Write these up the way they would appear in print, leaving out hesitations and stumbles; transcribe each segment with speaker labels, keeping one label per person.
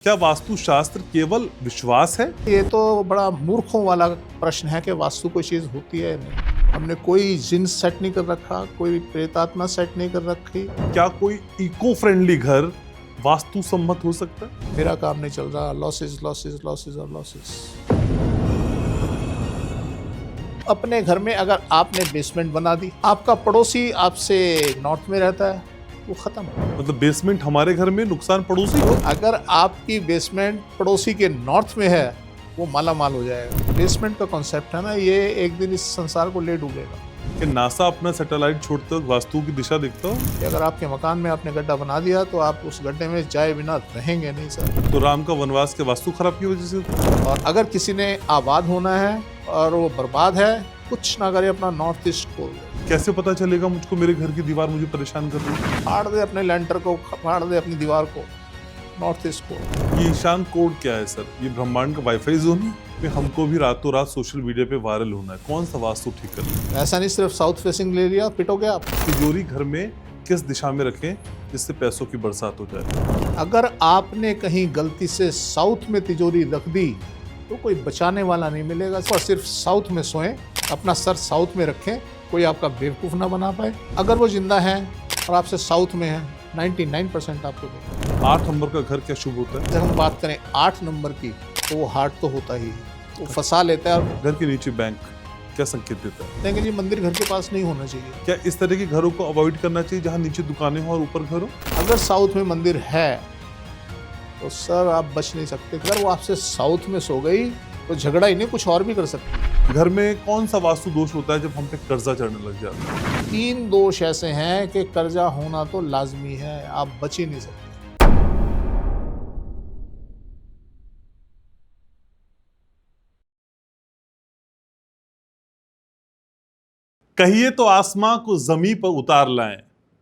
Speaker 1: क्या वास्तुशास्त्र केवल विश्वास है?
Speaker 2: ये तो बड़ा मूर्खों वाला प्रश्न है कि वास्तु कोई चीज़ होती है नहीं। हमने कोई जिन सेट नहीं कर रखा, कोई प्रेतात्मा सेट नहीं कर रखी।
Speaker 1: क्या कोई इको फ्रेंडली घर वास्तु सम्मत हो सकता है?
Speaker 2: मेरा काम नहीं चल रहा, लॉसेस लॉसेस लॉसेस और लॉसेस। अपने घर में अगर आपने बेसमेंट बना दी, आपका पड़ोसी आपसे नॉर्थ में रहता है, वो खत्म।
Speaker 1: मतलब बेसमेंट हमारे घर में, नुकसान पड़ोसी को।
Speaker 2: अगर आपकी बेसमेंट पड़ोसी के नॉर्थ में है, वो माला माल हो जाएगा। बेसमेंट का कॉन्सेप्ट है ना, ये एक दिन इस संसार को ले डूबेगा।
Speaker 1: कि नासा अपना सैटेलाइट छोड़ते वक्त वास्तु की दिशा देखता हो?
Speaker 2: कि अगर आपके मकान में आपने गड्ढा बना दिया तो आप उस गड्ढे में जाए बिना रहेंगे नहीं सर।
Speaker 1: तो राम का वनवास के वास्तु खराब की वजह से?
Speaker 2: और अगर किसी ने आबाद होना है और वो बर्बाद है, कुछ ना करे, अपना नॉर्थ ईस्ट खोल दे।
Speaker 1: कैसे पता चलेगा मुझको मेरे घर की दीवार मुझे परेशान कर रही है?
Speaker 2: फाड़ दे अपने लेंटर को, फाड़ दे अपनी दीवार को, नॉर्थ ईस्ट को।
Speaker 1: ये ईशान कोड क्या है सर? ये ब्रह्मांड का वाईफाई जोन है? हमको भी रातों रात सोशल मीडिया पे वायरल होना है, कौन सा वास्तु ठीक करना है?
Speaker 2: ऐसा नहीं सिर्फ साउथ फेसिंग ले लिया, पिटोगे आप।
Speaker 1: तिजोरी घर में किस दिशा में रखें जिससे पैसों की बरसात हो जाए?
Speaker 2: अगर आपने कहीं गलती से साउथ में तिजोरी रख दी तो कोई बचाने वाला नहीं मिलेगा। और सिर्फ साउथ में सोएं, अपना सर साउथ में रखें, कोई आपका बेवकूफ़ ना बना पाए। अगर वो जिंदा है और आपसे साउथ में है, 99% आपको देगा।
Speaker 1: 8 नंबर का घर क्या शुभ होता है?
Speaker 2: जब हम बात करें 8 नंबर की, तो वो हार्ट तो होता ही है, वो फंसा लेता है। और
Speaker 1: घर के नीचे बैंक क्या संकेत देता है?
Speaker 2: कहेंगे जी मंदिर घर के पास नहीं होना चाहिए।
Speaker 1: क्या इस तरह के घरों को अवॉइड करना चाहिए जहां नीचे दुकानें हो और ऊपर घर हो?
Speaker 2: अगर साउथ में मंदिर है तो सर आप बच नहीं सकते। अगर वो आपसे साउथ में सो गई तो झगड़ा ही नहीं, कुछ और भी कर सकते।
Speaker 1: घर में कौन सा वास्तु दोष होता है जब हम पे कर्जा चढ़ने लग जाता है?
Speaker 2: 3 दोष ऐसे हैं कि कर्जा होना तो लाजमी है, आप बच ही नहीं सकते।
Speaker 1: कहिए तो आसमां को जमीन पर उतार लाएं,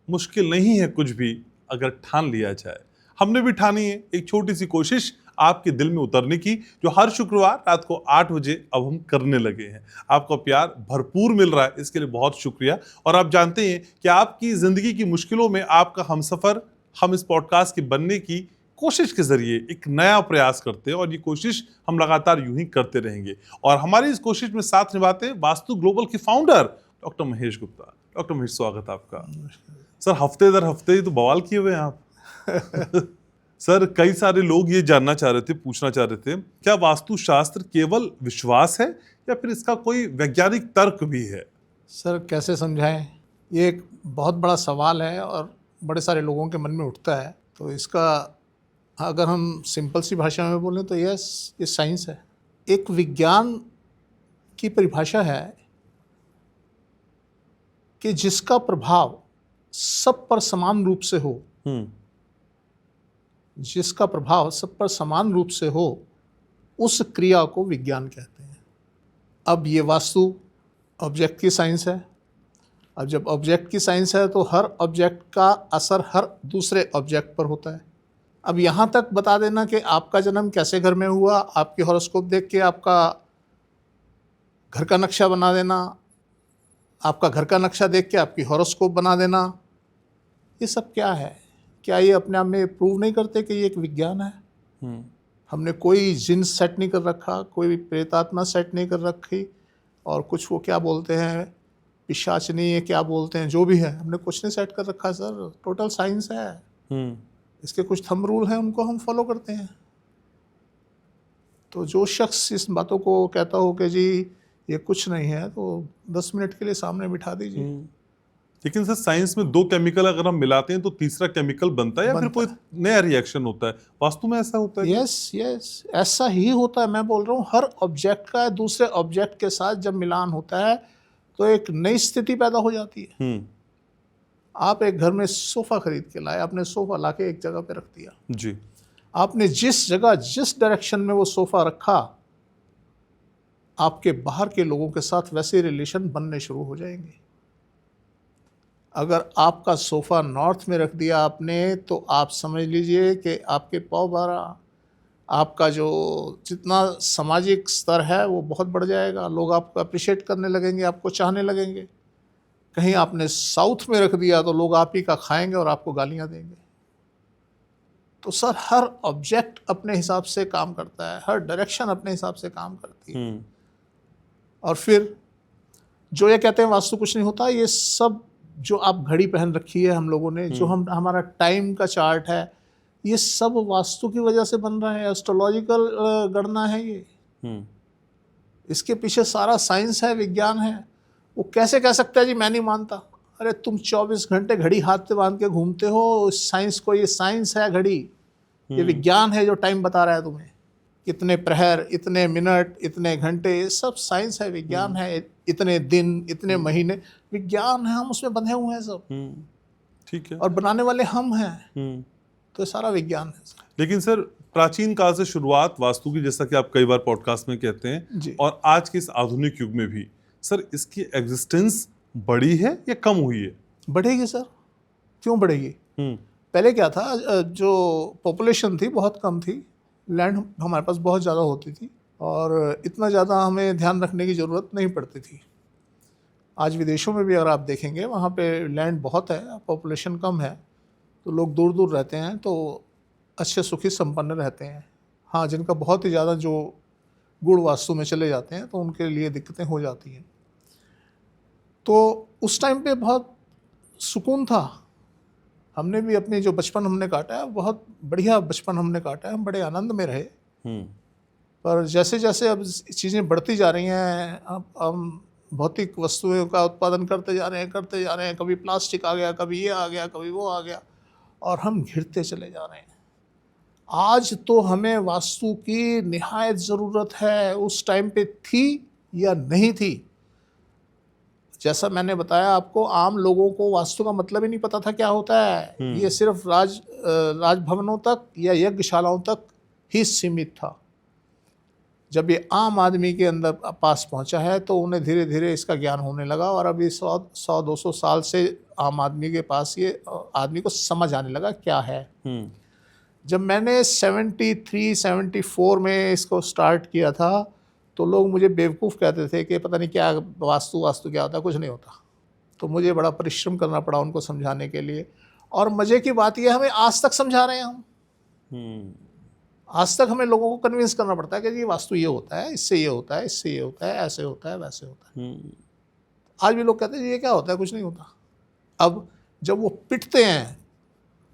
Speaker 1: मुश्किल नहीं है कुछ भी अगर ठान लिया जाए। हमने भी ठानी है एक छोटी सी कोशिश आपके दिल में उतरने की, जो हर शुक्रवार रात को 8 बजे अब हम करने लगे हैं। आपका प्यार भरपूर मिल रहा है, इसके लिए बहुत शुक्रिया। और आप जानते हैं कि आपकी जिंदगी की मुश्किलों में आपका हमसफर हम इस पॉडकास्ट के बनने की कोशिश के जरिए एक नया प्रयास करते हैं, और ये कोशिश हम लगातार यूं ही करते रहेंगे। और हमारी इस कोशिश में साथ निभाते हैं वास्तु ग्लोबल के founder doctor Mahesh Gupta. Doctor Mahesh, स्वागत आपका। सर, हफ्ते दर हफ्ते ही तो बवाल किए हुए हैं आप। सर, कई सारे लोग ये जानना चाह रहे थे, पूछना चाह रहे थे, क्या वास्तुशास्त्र केवल विश्वास है या फिर इसका कोई वैज्ञानिक तर्क भी है?
Speaker 2: सर कैसे समझाएं, ये एक बहुत बड़ा सवाल है और बड़े सारे लोगों के मन में उठता है। तो इसका अगर हम सिंपल सी भाषा में बोलें तो यस, ये साइंस है। एक विज्ञान की परिभाषा है कि जिसका प्रभाव सब पर समान रूप से हो, जिसका प्रभाव सब पर समान रूप से हो, उस क्रिया को विज्ञान कहते हैं। अब ये वास्तु ऑब्जेक्ट की साइंस है। अब जब ऑब्जेक्ट की साइंस है तो हर ऑब्जेक्ट का असर हर दूसरे ऑब्जेक्ट पर होता है। अब यहाँ तक बता देना कि आपका जन्म कैसे घर में हुआ, आपकी हॉरोस्कोप देख के आपका घर का नक्शा बना देना, आपका घर का नक्शा देख के आपकी हॉरोस्कोप बना देना, ये सब क्या है? क्या ये अपने आप में प्रूव नहीं करते कि ये एक विज्ञान है? हमने कोई जिन सेट नहीं कर रखा, कोई प्रेतात्मा सेट नहीं कर रखी, और कुछ वो क्या बोलते हैं, पिशाचनी है, क्या बोलते हैं, जो भी है, हमने कुछ नहीं सेट कर रखा सर। टोटल साइंस है। इसके कुछ थंब रूल हैं, उनको हम फॉलो करते हैं। तो जो शख्स इस बातों को कहता हो कि जी ये कुछ नहीं है, तो 10 मिनट के लिए सामने बिठा दीजिए।
Speaker 1: लेकिन सर, साइंस में 2 केमिकल अगर हम मिलाते हैं तो तीसरा केमिकल बनता है या फिर कोई नया रिएक्शन होता है? वास्तु में ऐसा होता है?
Speaker 2: यस यस, ऐसा ही होता है। मैं बोल रहा हूँ, हर ऑब्जेक्ट का दूसरे ऑब्जेक्ट के साथ जब मिलान होता है तो एक नई स्थिति पैदा हो जाती है। आप एक घर में सोफा खरीद के लाए, आपने सोफा लाके एक जगह पे रख दिया
Speaker 1: जी।
Speaker 2: आपने जिस जगह, जिस डायरेक्शन में वो सोफा रखा, आपके बाहर के लोगों के साथ वैसे रिलेशन बनने शुरू हो जाएंगे। अगर आपका सोफ़ा नॉर्थ में रख दिया आपने, तो आप समझ लीजिए कि आपके पाव बारा, आपका जो जितना सामाजिक स्तर है वो बहुत बढ़ जाएगा। लोग आपको अप्रिशिएट करने लगेंगे, आपको चाहने लगेंगे। कहीं आपने साउथ में रख दिया तो लोग आप ही का खाएंगे और आपको गालियां देंगे। तो सर हर ऑब्जेक्ट अपने हिसाब से काम करता है, हर डायरेक्शन अपने हिसाब से काम करती है। और फिर जो ये कहते हैं वास्तु कुछ नहीं होता, ये सब जो आप घड़ी पहन रखी है हम लोगों ने, जो हमारा टाइम का चार्ट है, ये सब वास्तु की वजह से बन रहा है, एस्ट्रोलॉजिकल गणना है ये। इसके पीछे सारा साइंस है, विज्ञान है। वो कैसे कह सकता है जी मैं नहीं मानता? अरे तुम 24 घंटे घड़ी हाथ पे बांध के घूमते हो, साइंस को, ये साइंस है घड़ी, ये विज्ञान है जो टाइम बता रहा है तुम्हें। कितने प्रहर, इतने मिनट, इतने घंटे, ये सब साइंस है, विज्ञान है। इतने दिन, इतने महीने, विज्ञान है, हम उसमें बंधे हुए हैं सब।
Speaker 1: ठीक है।
Speaker 2: और बनाने वाले हम हैं। तो ये सारा विज्ञान है।
Speaker 1: लेकिन सर प्राचीन काल से शुरुआत वास्तु की, जैसा कि आप कई बार पॉडकास्ट में कहते हैं
Speaker 2: जी।
Speaker 1: और आज के इस आधुनिक युग में भी सर इसकी एग्जिस्टेंस बढ़ी है या कम हुई है?
Speaker 2: बढ़ेगी सर, क्यों बढ़ेगी? पहले क्या था, जो पॉपुलेशन थी बहुत कम थी, लैंड हमारे पास बहुत ज़्यादा होती थी और इतना ज़्यादा हमें ध्यान रखने की ज़रूरत नहीं पड़ती थी। आज विदेशों में भी अगर आप देखेंगे, वहाँ पे लैंड बहुत है, पॉपुलेशन कम है, तो लोग दूर दूर रहते हैं, तो अच्छे सुखी संपन्न रहते हैं। हाँ, जिनका बहुत ही ज़्यादा जो गुण वास्तु में चले जाते हैं तो उनके लिए दिक्कतें हो जाती हैं। तो उस टाइम पे बहुत सुकून था। हमने भी अपनी जो बचपन हमने काटा है, बहुत बढ़िया बचपन हमने काटा है, हम बड़े आनंद में रहे। पर जैसे जैसे अब चीज़ें बढ़ती जा रही हैं, अब हम भौतिक वस्तुओं का उत्पादन करते जा रहे हैं, कभी प्लास्टिक आ गया, कभी ये आ गया, कभी वो आ गया, और हम घिरते चले जा रहे हैं। आज तो हमें वास्तु की निहायत ज़रूरत है। उस टाइम पे थी या नहीं थी? जैसा मैंने बताया आपको, आम लोगों को वास्तु का मतलब ही नहीं पता था क्या होता है। ये सिर्फ राजभवनों तक या यज्ञशालाओं तक ही सीमित था। जब ये आम आदमी के अंदर पास पहुंचा है तो उन्हें धीरे धीरे इसका ज्ञान होने लगा, और अभी 100-200 साल से आम आदमी के पास ये आदमी को समझ आने लगा क्या है। जब मैंने 73-74 में इसको स्टार्ट किया था तो लोग मुझे बेवकूफ़ कहते थे कि पता नहीं क्या वास्तु क्या होता है, कुछ नहीं होता। तो मुझे बड़ा परिश्रम करना पड़ा उनको समझाने के लिए। और मज़े की बात यह, हमें आज तक समझा रहे हैं हम। आज तक हमें लोगों को कन्विंस करना पड़ता है कि जी वास्तु ये होता है, इससे ये होता है, इससे ये होता है, ऐसे होता है, वैसे होता है। आज भी लोग कहते हैं जी ये क्या होता है, कुछ नहीं होता। अब जब वो पिटते हैं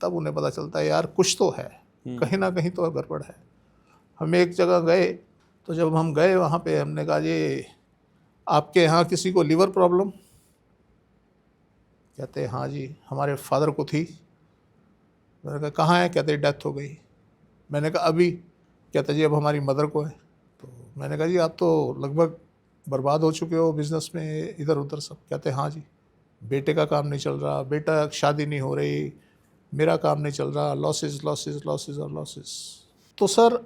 Speaker 2: तब उन्हें पता चलता है यार कुछ तो है, कहीं ना कहीं तो गड़बड़ है। हम एक जगह गए, तो जब हम गए वहाँ पे हमने कहा जी आपके यहाँ किसी को लिवर प्रॉब्लम? कहते हैं हाँ जी हमारे फादर को थी। मैंने कहा कहाँ है? कहते डेथ हो गई। मैंने कहा अभी? कहते जी अब हमारी मदर को है। तो मैंने कहा जी आप तो लगभग बर्बाद हो चुके हो बिज़नेस में, इधर उधर सब। कहते हाँ जी, बेटे का काम नहीं चल रहा, बेटा शादी नहीं हो रही, मेरा काम नहीं चल रहा, लॉसेस लॉसेस लॉसेस और लॉसेस। तो सर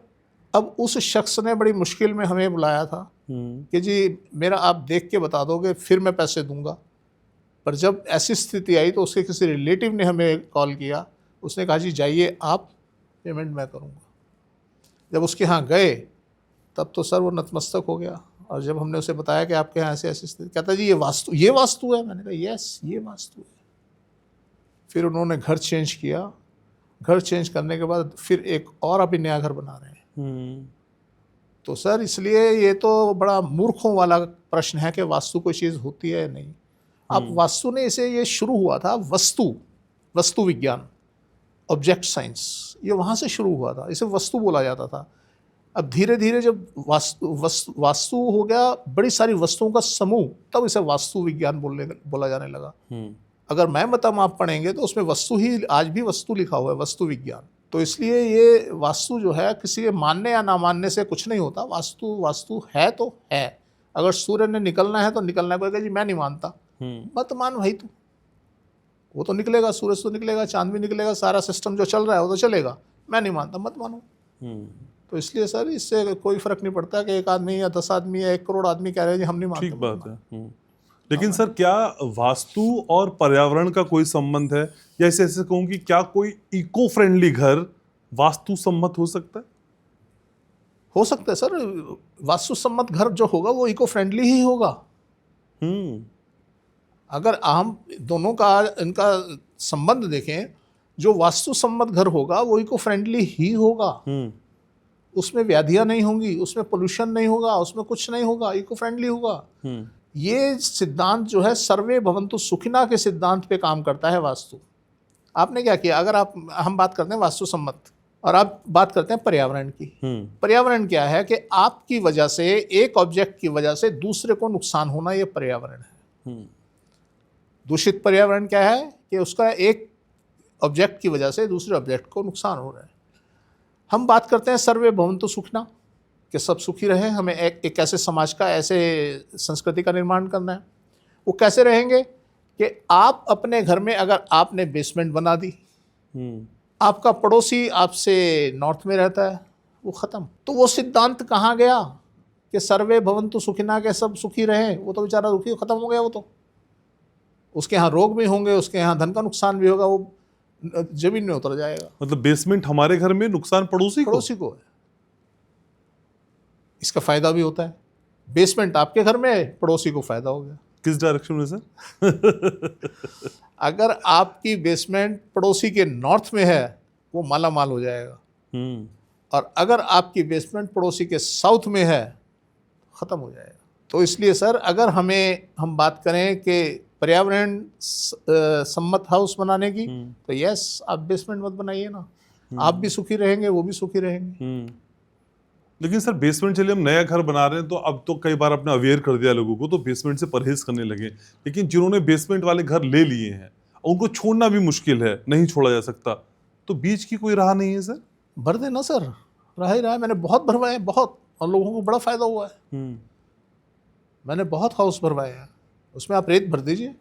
Speaker 2: अब उस शख्स ने बड़ी मुश्किल में हमें बुलाया था कि जी मेरा आप देख के बता दोगे फिर मैं पैसे दूंगा। पर जब ऐसी स्थिति आई तो उसके किसी रिलेटिव ने हमें कॉल किया, उसने कहा जी जाइए आप, पेमेंट मैं करूंगा। जब उसके यहाँ गए तब तो सर वो नतमस्तक हो गया। और जब हमने उसे बताया कि आपके यहाँ ऐसी स्थिति, कहता जी ये वास्तु है। मैंने कहा यस ये वास्तु है। फिर उन्होंने घर चेंज किया। घर चेंज करने के बाद फिर एक और अभी नया घर बना रहे हैं। तो सर इसलिए ये तो बड़ा मूर्खों वाला प्रश्न है कि वास्तु कोई चीज़ होती है या नहीं। अब वास्तु ने इसे, ये शुरू हुआ था वस्तु विज्ञान, ऑब्जेक्ट साइंस, ये वहाँ से शुरू हुआ था। इसे वस्तु बोला जाता था। अब धीरे धीरे जब वास्तु हो गया, बड़ी सारी वस्तुओं का समूह, तब इसे वास्तु विज्ञान बोला जाने लगा। अगर मैं बताऊँ आप पढ़ेंगे तो उसमें वस्तु ही, आज भी वस्तु लिखा हुआ है, वस्तु विज्ञान। तो इसलिए ये वास्तु जो है किसी के मानने या ना मानने से कुछ नहीं होता। वास्तु है तो है। अगर सूर्य ने निकलना है तो निकलना पड़ेगा जी, मैं नहीं मानता, मत मान भाई तू, वो तो निकलेगा, सूरज तो निकलेगा, चांद भी निकलेगा, सारा सिस्टम जो चल रहा है वो तो चलेगा, मैं नहीं मानता, मत मानो। तो इसलिए सर इससे कोई फर्क नहीं पड़ता कि एक आदमी या 10 आदमी या 1 करोड़ आदमी कह रहे हैं जी हम नहीं मानते।
Speaker 1: ठीक बात है। लेकिन सर क्या वास्तु और पर्यावरण का कोई संबंध है, या ऐसे कहूँ कि क्या कोई इको फ्रेंडली घर वास्तु सम्मत हो सकता है?
Speaker 2: हो सकता है सर। वास्तु सम्मत घर जो होगा वो इको फ्रेंडली ही होगा। अगर हम दोनों का इनका संबंध देखें जो वास्तु सम्मत घर होगा वो इको फ्रेंडली ही होगा। उसमें व्याधियां नहीं होंगी, उसमें पोल्यूशन नहीं होगा, उसमें कुछ नहीं होगा, इको फ्रेंडली होगा। ये सिद्धांत जो है सर्वे भवन्तु सुखिना के सिद्धांत पे काम करता है वास्तु। आपने क्या किया, अगर हम बात करते हैं वास्तु सम्मत और आप बात करते हैं पर्यावरण की। पर्यावरण क्या है कि आपकी वजह से, एक ऑब्जेक्ट की वजह से दूसरे को नुकसान होना, ये पर्यावरण है। दूषित पर्यावरण क्या है कि उसका एक ऑब्जेक्ट की वजह से दूसरे ऑब्जेक्ट को नुकसान हो रहा है। हम बात करते हैं सर्वे भवन्तु सुखिना, कि सब सुखी रहे। हमें एक ऐसे समाज का, ऐसे संस्कृति का निर्माण करना है। वो कैसे रहेंगे कि आप अपने घर में अगर आपने बेसमेंट बना दी, आपका पड़ोसी आपसे नॉर्थ में रहता है, वो ख़त्म। तो वो सिद्धांत कहाँ गया कि सर्वे भवन्तु सुखिना, के सब सुखी रहें? वो तो बेचारा दुखी ख़त्म हो गया। वो तो उसके यहाँ रोग भी होंगे, उसके यहाँ धन का नुकसान भी होगा, वो जमीन में उतर जाएगा।
Speaker 1: मतलब बेसमेंट हमारे घर में, नुकसान पड़ोसी को
Speaker 2: है। इसका फायदा भी होता है। बेसमेंट आपके घर में, पड़ोसी को फायदा हो गया।
Speaker 1: किस डायरेक्शन में सर?
Speaker 2: अगर आपकी बेसमेंट पड़ोसी के नॉर्थ में है, वो माला माल हो जाएगा। और अगर आपकी बेसमेंट पड़ोसी के साउथ में है, ख़त्म हो जाएगा। तो इसलिए सर, अगर हम बात करें कि पर्यावरण सम्मत हाउस बनाने की, तो यस, आप बेसमेंट मत बनाइए ना। आप भी सुखी रहेंगे, वो भी सुखी रहेंगे।
Speaker 1: लेकिन सर, बेसमेंट, चलिए हम नया घर बना रहे हैं तो अब तो कई बार आपने अवेयर कर दिया लोगों को, तो बेसमेंट से परहेज करने लगे। लेकिन जिन्होंने बेसमेंट वाले घर ले लिए हैं, उनको छोड़ना भी मुश्किल है, नहीं छोड़ा जा सकता, तो बीच की कोई राह नहीं है सर?
Speaker 2: भर देना सर, रहा ही रहा है। मैंने बहुत भरवाए, बहुत, और लोगों को बड़ा फायदा हुआ है। मैंने बहुत हाउस भरवाए हैं। उसमें आप रेत भर दीजिए,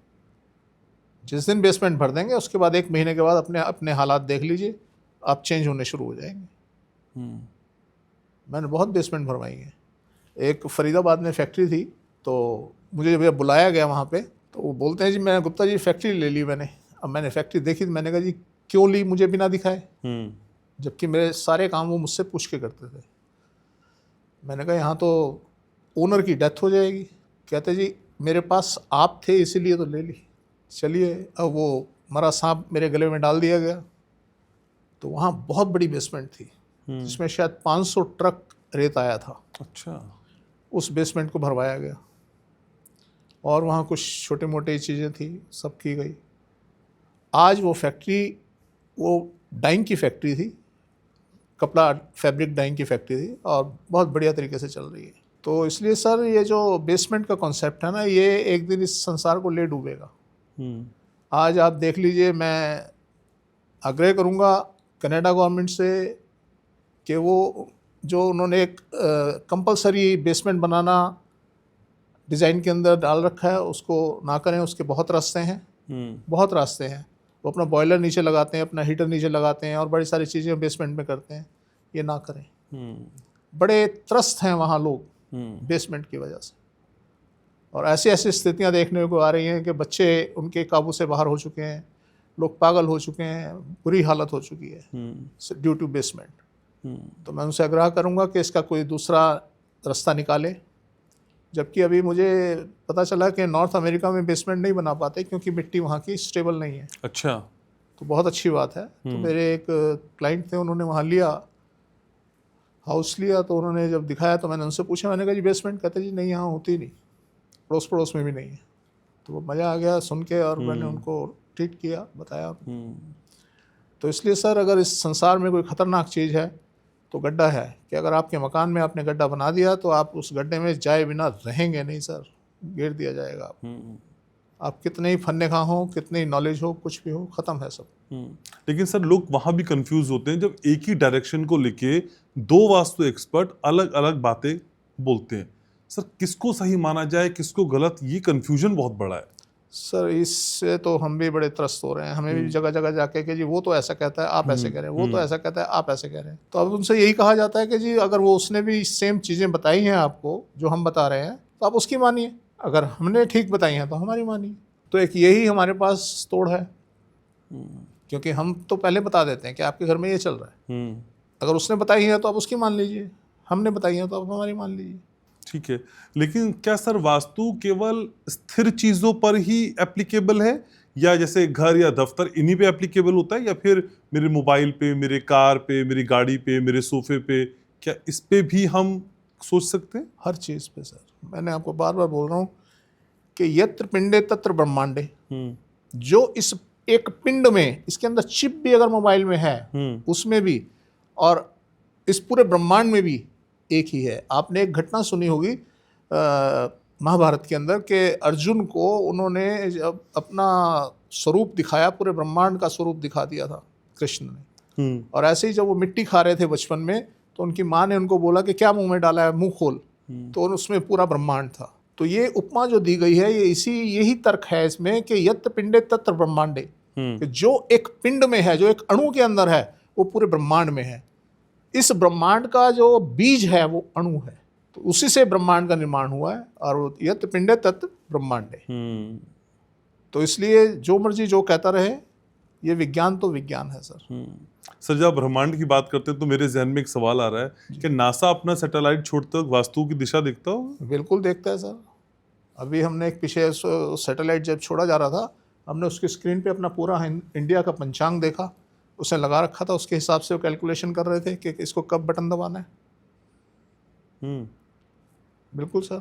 Speaker 2: जिस दिन बेसमेंट भर देंगे उसके बाद 1 महीने के बाद अपने हालात देख लीजिए, आप चेंज होने शुरू हो जाएंगे। मैंने बहुत बेसमेंट भरवाई है। एक फरीदाबाद में फैक्ट्री थी, तो मुझे जब बुलाया गया वहाँ पे, तो वो बोलते हैं जी, मैं गुप्ता जी फैक्ट्री ले ली मैंने। अब मैंने फैक्ट्री देखी तो मैंने कहा जी क्यों ली मुझे बिना दिखाए, जबकि मेरे सारे काम वो मुझसे पूछ के करते थे। मैंने कहा यहाँ तो ओनर की डेथ हो जाएगी। कहते जी मेरे पास आप थे इसीलिए तो ले ली। चलिए, अब वो मरा सांप मेरे गले में डाल दिया गया। तो वहाँ बहुत बड़ी बेसमेंट थी, जिसमें शायद 500 ट्रक रेत आया था।
Speaker 1: अच्छा।
Speaker 2: उस बेसमेंट को भरवाया गया, और वहाँ कुछ छोटे मोटे चीज़ें थी, सब की गई। आज वो फैक्ट्री, वो डाइंग की फैक्ट्री थी, कपड़ा फैब्रिक डाइंग की फैक्ट्री थी, और बहुत बढ़िया तरीके से चल रही है। तो इसलिए सर, ये जो बेसमेंट का कॉन्सेप्ट है ना, ये एक दिन इस संसार को ले डूबेगा। आज आप देख लीजिए, मैं आग्रह करूँगा कनाडा गवर्नमेंट से कि वो जो उन्होंने एक कंपलसरी बेसमेंट बनाना डिज़ाइन के अंदर डाल रखा है, उसको ना करें। उसके बहुत रास्ते हैं, बहुत रास्ते हैं। वो अपना बॉयलर नीचे लगाते हैं, अपना हीटर नीचे लगाते हैं, और बड़ी सारी चीज़ें बेसमेंट में करते हैं। ये ना करें। बड़े त्रस्त हैं वहाँ लोग बेसमेंट की वजह से, और ऐसी ऐसी स्थितियाँ देखने को आ रही हैं कि बच्चे उनके काबू से बाहर हो चुके हैं, लोग पागल हो चुके हैं, बुरी हालत हो चुकी है ड्यू टू बेसमेंट। तो मैं उनसे आग्रह करूंगा कि इसका कोई दूसरा रास्ता निकाले। जबकि अभी मुझे पता चला कि नॉर्थ अमेरिका में बेसमेंट नहीं बना पाते क्योंकि मिट्टी वहाँ की स्टेबल नहीं है।
Speaker 1: अच्छा।
Speaker 2: तो बहुत अच्छी बात है। तो मेरे एक क्लाइंट थे, उन्होंने वहाँ लिया, हाउस लिया, तो उन्होंने जब दिखाया तो मैंने उनसे पूछा, मैंने कहा जी बेसमेंट? कहते जी नहीं, यहाँ होती नहीं, पड़ोस में भी नहीं है। तो वो मज़ा आ गया सुन के, और मैंने उनको ट्रीट किया, बताया। तो इसलिए सर, अगर इस संसार में कोई ख़तरनाक चीज़ है तो गड्ढा है, कि अगर आपके मकान में आपने गड्ढा बना दिया तो आप उस गड्ढे में जाए बिना रहेंगे नहीं सर, गिर दिया जाएगा आप कितने ही फन्ने खा हो, कितनी नॉलेज हो, कुछ भी हो, ख़त्म है सब।
Speaker 1: लेकिन सर, लोग वहाँ भी कंफ्यूज होते हैं जब एक ही डायरेक्शन को लेके 2 वास्तु एक्सपर्ट अलग अलग बातें बोलते हैं। सर, किसको सही माना जाए, किसको गलत, ये कंफ्यूजन बहुत बड़ा है
Speaker 2: सर। इससे तो हम भी बड़े त्रस्त हो रहे हैं। हमें भी जगह जगह जाके कि जी वो तो ऐसा कहता है, आप ऐसे कह रहे हैं, वो तो ऐसा कहता है, आप ऐसे कह रहे हैं। तो अब उनसे यही कहा जाता है कि जी अगर वो उसने भी सेम चीज़ें बताई हैं आपको जो हम बता रहे हैं, तो आप उसकी मानिए। अगर हमने ठीक बताई हैं तो हमारी मानिए। तो एक यही हमारे पास तोड़ है, क्योंकि हम तो पहले बता देते हैं कि आपके घर में ये चल रहा है। अगर उसने बताई है तो आप उसकी मान लीजिए, हमने बताई है तो आप हमारी मान लीजिए।
Speaker 1: ठीक है। लेकिन क्या सर, वास्तु केवल स्थिर चीजों पर ही एप्लीकेबल है, या जैसे घर या दफ्तर इन्हीं पे एप्लीकेबल होता है, या फिर मेरे मोबाइल पे, मेरे कार पे, मेरी गाड़ी पे, मेरे सोफे पे, क्या इस पे भी हम सोच सकते हैं?
Speaker 2: हर चीज़ पे सर, मैंने आपको बार बार बोल रहा हूँ कि यत्र पिंडे तत्र ब्रह्मांडे। जो इस एक पिंड में, इसके अंदर चिप भी अगर मोबाइल में है, उसमें भी, और इस पूरे ब्रह्मांड में भी एक ही है। आपने एक घटना सुनी होगी महाभारत के अंदर कि अर्जुन को उन्होंने जब अपना स्वरूप दिखाया, पूरे ब्रह्मांड का स्वरूप दिखा दिया था कृष्ण ने। और ऐसे ही जब वो मिट्टी खा रहे थे बचपन में, तो उनकी माँ ने उनको बोला कि क्या मुंह में डाला है, मुंह खोल। तो उसमें पूरा ब्रह्मांड था। तो ये उपमा जो दी गई है, ये यही तर्क है इसमें कि यत्र पिंडे तत्र ब्रह्मांडे, कि जो एक पिंड में है, जो एक अणु के अंदर है, वो पूरे ब्रह्मांड में है। इस ब्रह्मांड का जो बीज है वो अणु है, तो उसी से ब्रह्मांड का निर्माण हुआ है। और यत्र पिंडे तत्र ब्रह्मांडे। तो इसलिए जो मर्जी जो कहता रहे, ये विज्ञान तो विज्ञान है सर।
Speaker 1: सर, जब ब्रह्मांड की बात करते हैं तो मेरे जहन में एक सवाल आ रहा है कि नासा अपना सैटेलाइट छोड़ते वक्त वास्तु की दिशा देखता हो?
Speaker 2: बिल्कुल देखता है सर। अभी हमने एक पीछे सैटेलाइट जब छोड़ा जा रहा था, हमने उसकी स्क्रीन पे अपना पूरा इंडिया का पंचांग देखा, उसने लगा रखा था, उसके हिसाब से वो कैलकुलेशन कर रहे थे कि इसको कब बटन दबाना है। बिल्कुल सर।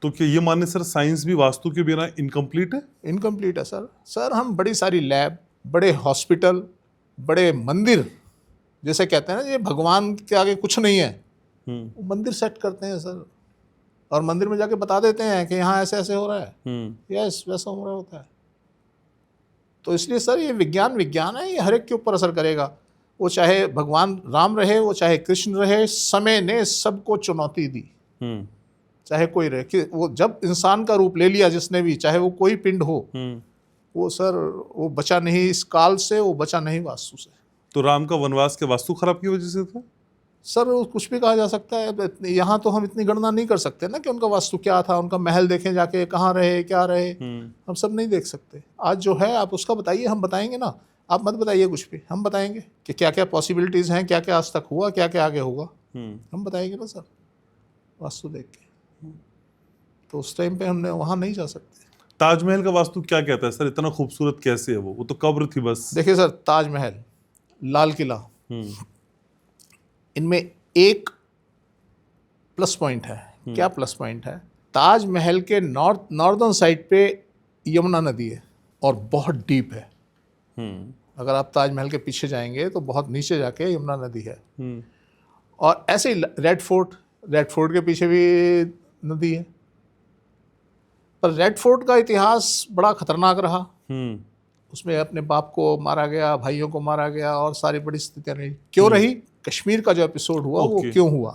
Speaker 1: तो क्या ये माने सर साइंस भी वास्तु के बिना इनकम्प्लीट है?
Speaker 2: इनकम्प्लीट है सर। सर हम बड़ी सारी लैब, बड़े हॉस्पिटल, बड़े मंदिर, जैसे कहते हैं ना ये भगवान के आगे कुछ नहीं है, वो मंदिर सेट करते हैं सर, और मंदिर में जाके बता देते हैं कि यहाँ ऐसे ऐसे हो रहा है, यस वैसा हो रहा होता है। तो इसलिए सर ये विज्ञान विज्ञान है, ये हर एक के ऊपर असर करेगा। वो चाहे भगवान राम रहे, वो चाहे कृष्ण रहे, समय ने सबको चुनौती दी, चाहे कोई रहे। कि वो जब इंसान का रूप ले लिया जिसने भी, चाहे वो कोई पिंड हो, वो सर वो बचा नहीं इस काल से, वो बचा नहीं वास्तु से।
Speaker 1: तो राम का वनवास के वास्तु खराब की वजह से था?
Speaker 2: सर कुछ भी कहा जा सकता है। यहाँ तो हम इतनी गणना नहीं कर सकते ना कि उनका वास्तु क्या था, उनका महल देखें जाके, कहाँ रहे, क्या रहे, हम सब नहीं देख सकते। आज जो है आप उसका बताइए, हम बताएंगे ना। आप मत बताइए कुछ भी, हम बताएंगे कि क्या क्या पॉसिबिलिटीज़ हैं, क्या क्या आज तक हुआ, क्या क्या आगे होगा, हम बताएंगे ना सर वास्तु देख के। तो उस टाइम पे हमने वहाँ नहीं जा सकते।
Speaker 1: ताजमहल का वास्तु क्या कहता है सर? इतना खूबसूरत कैसे है वो तो कब्र थी बस।
Speaker 2: देखिए सर, ताजमहल, लाल किला, इनमें एक प्लस पॉइंट है। क्या प्लस पॉइंट है? ताजमहल के नॉर्दर्न साइड पे यमुना नदी है और बहुत डीप है। अगर आप ताजमहल के पीछे जाएंगे तो बहुत नीचे जाके यमुना नदी है। और ऐसे ही रेड फोर्ट के पीछे भी नदी है। पर रेड फोर्ट का इतिहास बड़ा खतरनाक रहा। उसमें अपने बाप को मारा गया, भाइयों को मारा गया, और सारी बड़ी स्थितियां रही। क्यों रही? कश्मीर का जो एपिसोड हुआ वो क्यों हुआ,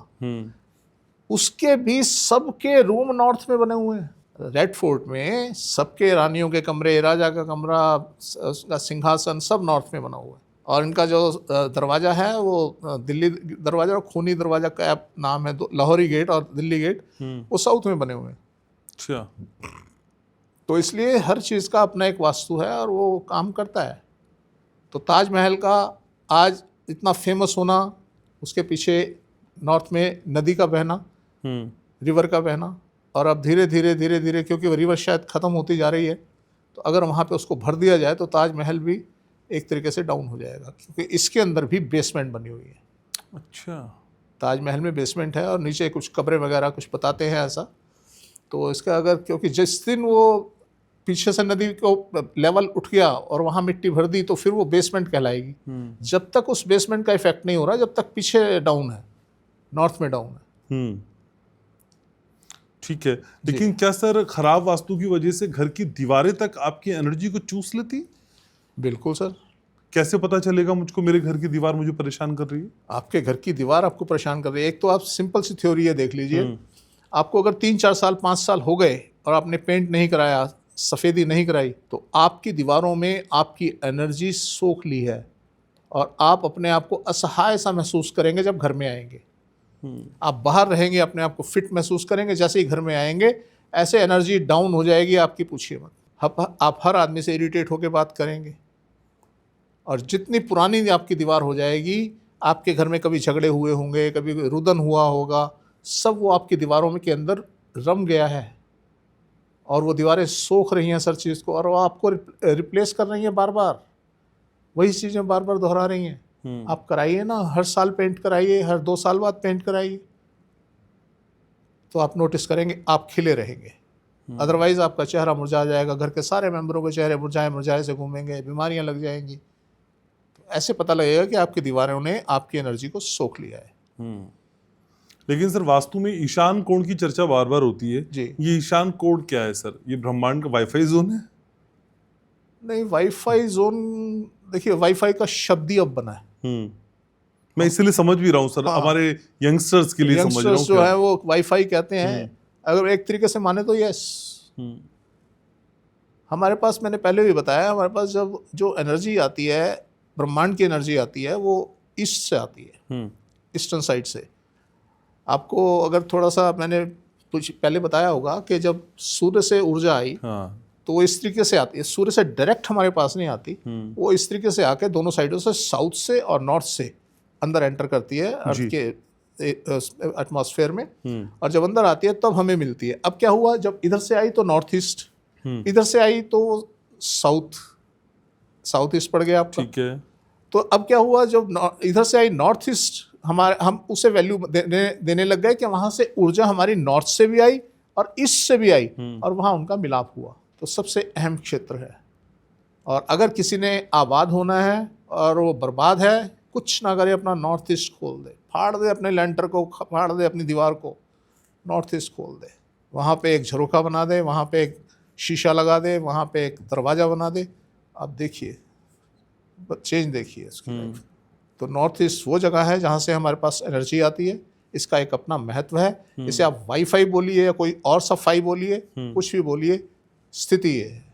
Speaker 2: उसके भी सबके रूम नॉर्थ में बने हुए हैं। रेड फोर्ट में सबके रानियों के कमरे, राजा का कमरा, उसका सिंहासन सब नॉर्थ में बना हुआ है। और इनका जो दरवाज़ा है वो दिल्ली दरवाज़ा और खूनी दरवाज़ा का नाम है, लाहौरी गेट और दिल्ली गेट, वो साउथ में बने हुए हैं।
Speaker 1: अच्छा।
Speaker 2: तो इसलिए हर चीज़ का अपना एक वास्तु है और वो काम करता है। तो ताजमहल का आज इतना फेमस होना, उसके पीछे नॉर्थ में नदी का बहना, रिवर का बहना, और अब धीरे धीरे क्योंकि वो रिवर शायद ख़त्म होती जा रही है, तो अगर वहाँ पे उसको भर दिया जाए तो ताजमहल भी एक तरीके से डाउन हो जाएगा, क्योंकि इसके अंदर भी बेसमेंट बनी हुई है।
Speaker 1: अच्छा।
Speaker 2: ताजमहल में बेसमेंट है और नीचे कुछ कब्रें वगैरह कुछ बताते हैं ऐसा। तो इसका अगर, क्योंकि जिस दिन वो पीछे से नदी को लेवल उठ गया और वहाँ मिट्टी भर दी, तो फिर वो बेसमेंट कहलाएगी। जब तक उस बेसमेंट का इफेक्ट नहीं हो रहा, जब तक पीछे डाउन है, नॉर्थ में डाउन है।
Speaker 1: ठीक है, लेकिन क्या सर खराब वास्तु की वजह से घर की दीवारें तक आपकी एनर्जी को चूस लेती?
Speaker 2: बिल्कुल सर।
Speaker 1: कैसे पता चलेगा मुझको मेरे घर की दीवार मुझे परेशान कर रही है?
Speaker 2: आपके घर की दीवार आपको परेशान कर रही है, एक तो आप सिंपल सी थ्योरी है, देख लीजिए। आपको अगर 3-4 साल 5 साल हो गए और आपने पेंट नहीं कराया, सफ़ेदी नहीं कराई, तो आपकी दीवारों में आपकी एनर्जी सोख ली है और आप अपने आप को असहाय सा महसूस करेंगे जब घर में आएंगे। आप बाहर रहेंगे, अपने आप को फिट महसूस करेंगे, जैसे ही घर में आएंगे ऐसे एनर्जी डाउन हो जाएगी आपकी, पूछिए मत। आप हर आदमी से इरिटेट होकर बात करेंगे, और जितनी पुरानी आपकी दीवार हो जाएगी, आपके घर में कभी झगड़े हुए होंगे, कभी रुदन हुआ होगा, सब वो आपकी दीवारों में के अंदर रम गया है। और वो दीवारें सोख रही हैं सर चीज़ को, और वो आपको रिप्लेस कर रही हैं बार बार, वही चीज़ें बार बार दोहरा रही हैं। आप कराइए ना, हर साल पेंट कराइए, हर 2 साल बाद पेंट कराइए, तो आप नोटिस करेंगे आप खिले रहेंगे। अदरवाइज आपका चेहरा मुरझा जाएगा, घर के सारे मेंबरों के चेहरे मुरझाए मुरझाए से घूमेंगे, बीमारियां लग जाएंगी। तो ऐसे पता लगेगा कि आपकी दीवारों ने आपकी एनर्जी को सोख लिया है।
Speaker 1: लेकिन सर वास्तु में ईशान कोण की चर्चा बार बार होती है
Speaker 2: जी।
Speaker 1: ये ईशान कोण क्या है सर? ये ब्रह्मांड का वाईफाई जोन है?
Speaker 2: नहीं, वाईफाई जोन, देखिए वाईफाई का शब्द ही अब बना है।
Speaker 1: मैं इसलिए समझ भी रहा हूँ सर,
Speaker 2: हाँ।
Speaker 1: हमारे यंगस्टर्स के लिए समझ रहा हूँ।
Speaker 2: यंगस्टर्स जो है वो वाईफाई कहते हैं, अगर एक तरीके से माने तो यस। हमारे पास, मैंने पहले भी बताया, हमारे पास जब जो एनर्जी आती है, ब्रह्मांड की एनर्जी आती है, वो ईस्ट से आती है, ईस्टर्न साइड से। आपको अगर थोड़ा सा, मैंने कुछ पहले बताया होगा कि जब सूर्य से ऊर्जा आई,
Speaker 1: हाँ।
Speaker 2: तो वो इस तरीके से आती है, सूर्य से डायरेक्ट हमारे पास नहीं आती, वो इस तरीके से आके दोनों साइडों से, साउथ से और नॉर्थ से अंदर एंटर करती है अर्थ के एटमॉस्फेयर में, और जब अंदर आती है तब हमें मिलती है। अब क्या हुआ, जब इधर से आई तो नॉर्थ ईस्ट, इधर से आई तो साउथ ईस्ट पड़ गया आपका।
Speaker 1: ठीक है।
Speaker 2: तो अब क्या हुआ, जब इधर से आई नॉर्थ ईस्ट, हम उसे वैल्यू देने लग गए कि वहां से ऊर्जा हमारी नॉर्थ से भी आई और ईस्ट से भी आई, और वहां उनका मिलाप हुआ। तो सबसे अहम क्षेत्र है, और अगर किसी ने आबाद होना है और वो बर्बाद है, कुछ ना करे, अपना नॉर्थ ईस्ट खोल दे, फाड़ दे अपने लेंटर को, फाड़ दे अपनी दीवार को, नॉर्थ ईस्ट खोल दे, वहाँ पे एक झरोखा बना दे, वहाँ पे एक शीशा लगा दे, वहाँ पे एक दरवाज़ा बना दे, आप देखिए चेंज देखिए इसकी लाइफ। तो नॉर्थ ईस्ट वो जगह है जहाँ से हमारे पास एनर्जी आती है, इसका एक अपना महत्व है। इसे आप वाईफाई बोलिए या कोई और सफाई बोलिए, कुछ भी बोलिए, स्थिति ये है।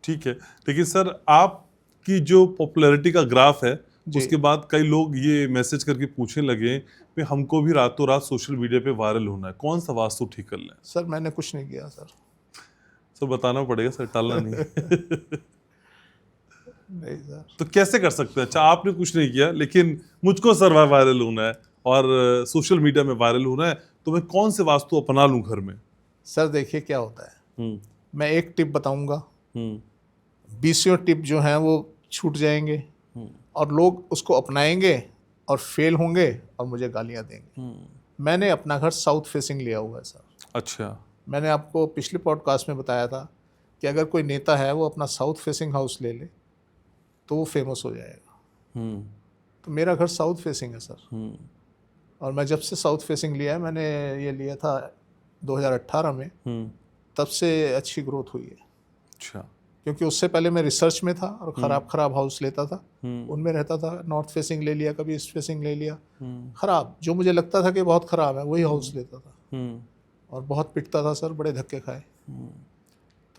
Speaker 1: ठीक है। लेकिन सर आपकी जो पॉपुलैरिटी का ग्राफ है, उसके बाद कई लोग ये मैसेज करके पूछने लगे कि हमको भी रातों रात सोशल मीडिया पे वायरल होना है, कौन सा वास्तु ठीक कर लें?
Speaker 2: सर मैंने कुछ नहीं किया सर।
Speaker 1: सर बताना पड़ेगा सर, टालना नहीं।
Speaker 2: नहीं सर।
Speaker 1: तो कैसे कर सकते हैं? अच्छा आपने कुछ नहीं किया, लेकिन मुझको सर वायरल होना है और सोशल मीडिया में वायरल होना है, तो मैं कौन से वास्तु अपना लूं घर में?
Speaker 2: सर देखिए क्या होता है, मैं एक टिप बताऊंगा, 20 टिप जो हैं वो छूट जाएंगे, और लोग उसको अपनाएंगे और फेल होंगे और मुझे गालियां देंगे। मैंने अपना घर साउथ फेसिंग लिया हुआ है सर।
Speaker 1: अच्छा।
Speaker 2: मैंने आपको पिछले पॉडकास्ट में बताया था कि अगर कोई नेता है वो अपना साउथ फेसिंग हाउस ले ले तो वो फेमस हो जाएगा। तो मेरा घर साउथ फेसिंग है सर, और मैं जब से साउथ फेसिंग लिया है, मैंने ये लिया था 2018 में, तब से अच्छी ग्रोथ हुई है।
Speaker 1: अच्छा।
Speaker 2: क्योंकि उससे पहले मैं रिसर्च में था और ख़राब हाउस लेता था, उनमें रहता था, नॉर्थ फेसिंग ले लिया, कभी ईस्ट फेसिंग ले लिया, ख़राब, जो मुझे लगता था कि बहुत ख़राब है वही हाउस लेता था, और बहुत पिटता था सर, बड़े धक्के खाए।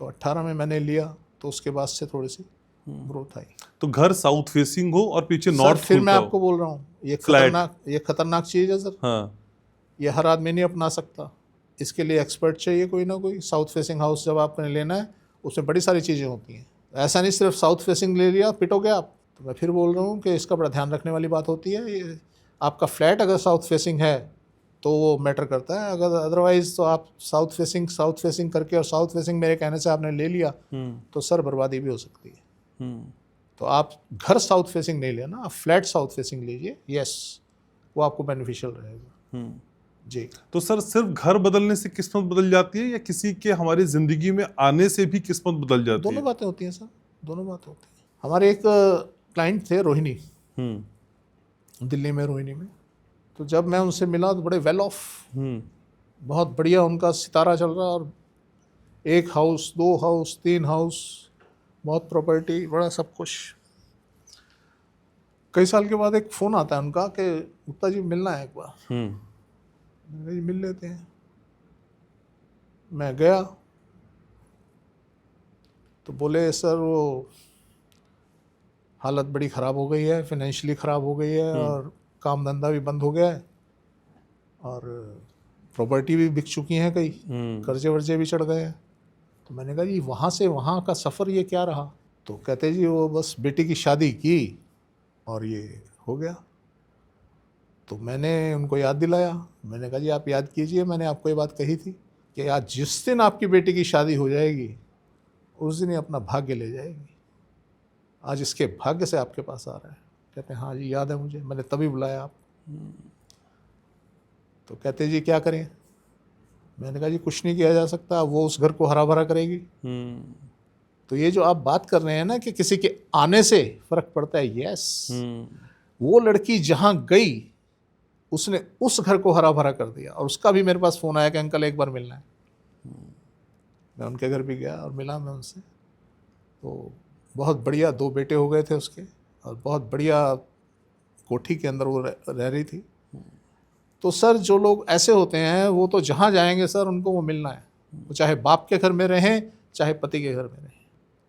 Speaker 2: तो 18 में मैंने लिया, तो उसके बाद से थोड़ी सी ग्रोथ आई।
Speaker 1: तो घर साउथ फेसिंग हो और पीछे नॉर्थ,
Speaker 2: फिर मैं आपको बोल रहा हूँ, ये खतरनाक चीज़ है सर।
Speaker 1: हाँ।
Speaker 2: ये हर आदमी नहीं अपना सकता, इसके लिए एक्सपर्ट चाहिए कोई ना कोई। साउथ फेसिंग हाउस जब आपने लेना है, उसमें बड़ी सारी चीज़ें होती हैं, ऐसा नहीं सिर्फ साउथ फेसिंग ले लिया पिटोगे आप। तो मैं फिर बोल रहा हूँ कि इसका बड़ा ध्यान रखने वाली बात होती है। ये आपका फ्लैट अगर साउथ फेसिंग है तो वो मैटर करता है, अगर अदरवाइज तो आप साउथ फेसिंग करके, और साउथ फेसिंग मेरे कहने से आपने ले लिया तो सर बर्बादी भी हो सकती है। तो आप घर साउथ फेसिंग नहीं लेना, आप फ्लैट साउथ फेसिंग लीजिए, यस, वो आपको बेनिफिशियल रहेगा। जी।
Speaker 1: तो सर सिर्फ घर बदलने से किस्मत बदल जाती है, या किसी के हमारी जिंदगी में आने से भी किस्मत बदल जाती है?
Speaker 2: दोनों बातें होती हैं सर, दोनों बातें होती हैं। हमारे एक क्लाइंट थे रोहिणी, दिल्ली में, रोहिणी में। तो जब मैं उनसे मिला तो बड़े वेल ऑफ, बहुत बढ़िया उनका सितारा चल रहा, और 1 हाउस, 2 हाउस, 3 हाउस, बहुत प्रॉपर्टी, बड़ा सब कुछ। कई साल के बाद एक फ़ोन आता है उनका कि गुप्ता जी मिलना है एक बार। मैंने जी मिल लेते हैं। मैं गया तो बोले सर वो हालत बड़ी ख़राब हो गई है, फाइनेंशियली ख़राब हो गई है, और काम धंधा भी बंद हो गया है, और प्रॉपर्टी भी बिक चुकी हैं, कई कर्जे वर्जे भी चढ़ गए हैं। तो मैंने कहा जी वहाँ से वहाँ का सफ़र ये क्या रहा? तो कहते जी वो बस बेटी की शादी की और ये हो गया। तो मैंने उनको याद दिलाया, मैंने कहा जी आप याद कीजिए, मैंने आपको ये बात कही थी। कि आज जिस दिन आपकी बेटी की शादी हो जाएगी उस दिन ही अपना भाग्य ले जाएगी। आज इसके भाग्य से आपके पास आ रहा है। कहते हैं हाँ जी याद है मुझे, मैंने तभी बुलाया आप। तो कहते जी क्या करें? मैंने कहा जी कुछ नहीं किया जा सकता, वो उस घर को हरा भरा करेगी। तो ये जो आप बात कर रहे हैं ना कि किसी के आने से फर्क पड़ता है, यस, वो लड़की जहां गई उसने उस घर को हरा भरा कर दिया। और उसका भी मेरे पास फ़ोन आया कि अंकल एक बार मिलना है। मैं उनके घर भी गया और मिला मैं उनसे। तो बहुत बढ़िया 2 बेटे हो गए थे उसके, और बहुत बढ़िया कोठी के अंदर वो रह रही थी। तो सर जो लोग ऐसे होते हैं वो तो जहाँ जाएंगे सर उनको वो मिलना है, वो चाहे बाप के घर में रहें चाहे पति के घर में रहें।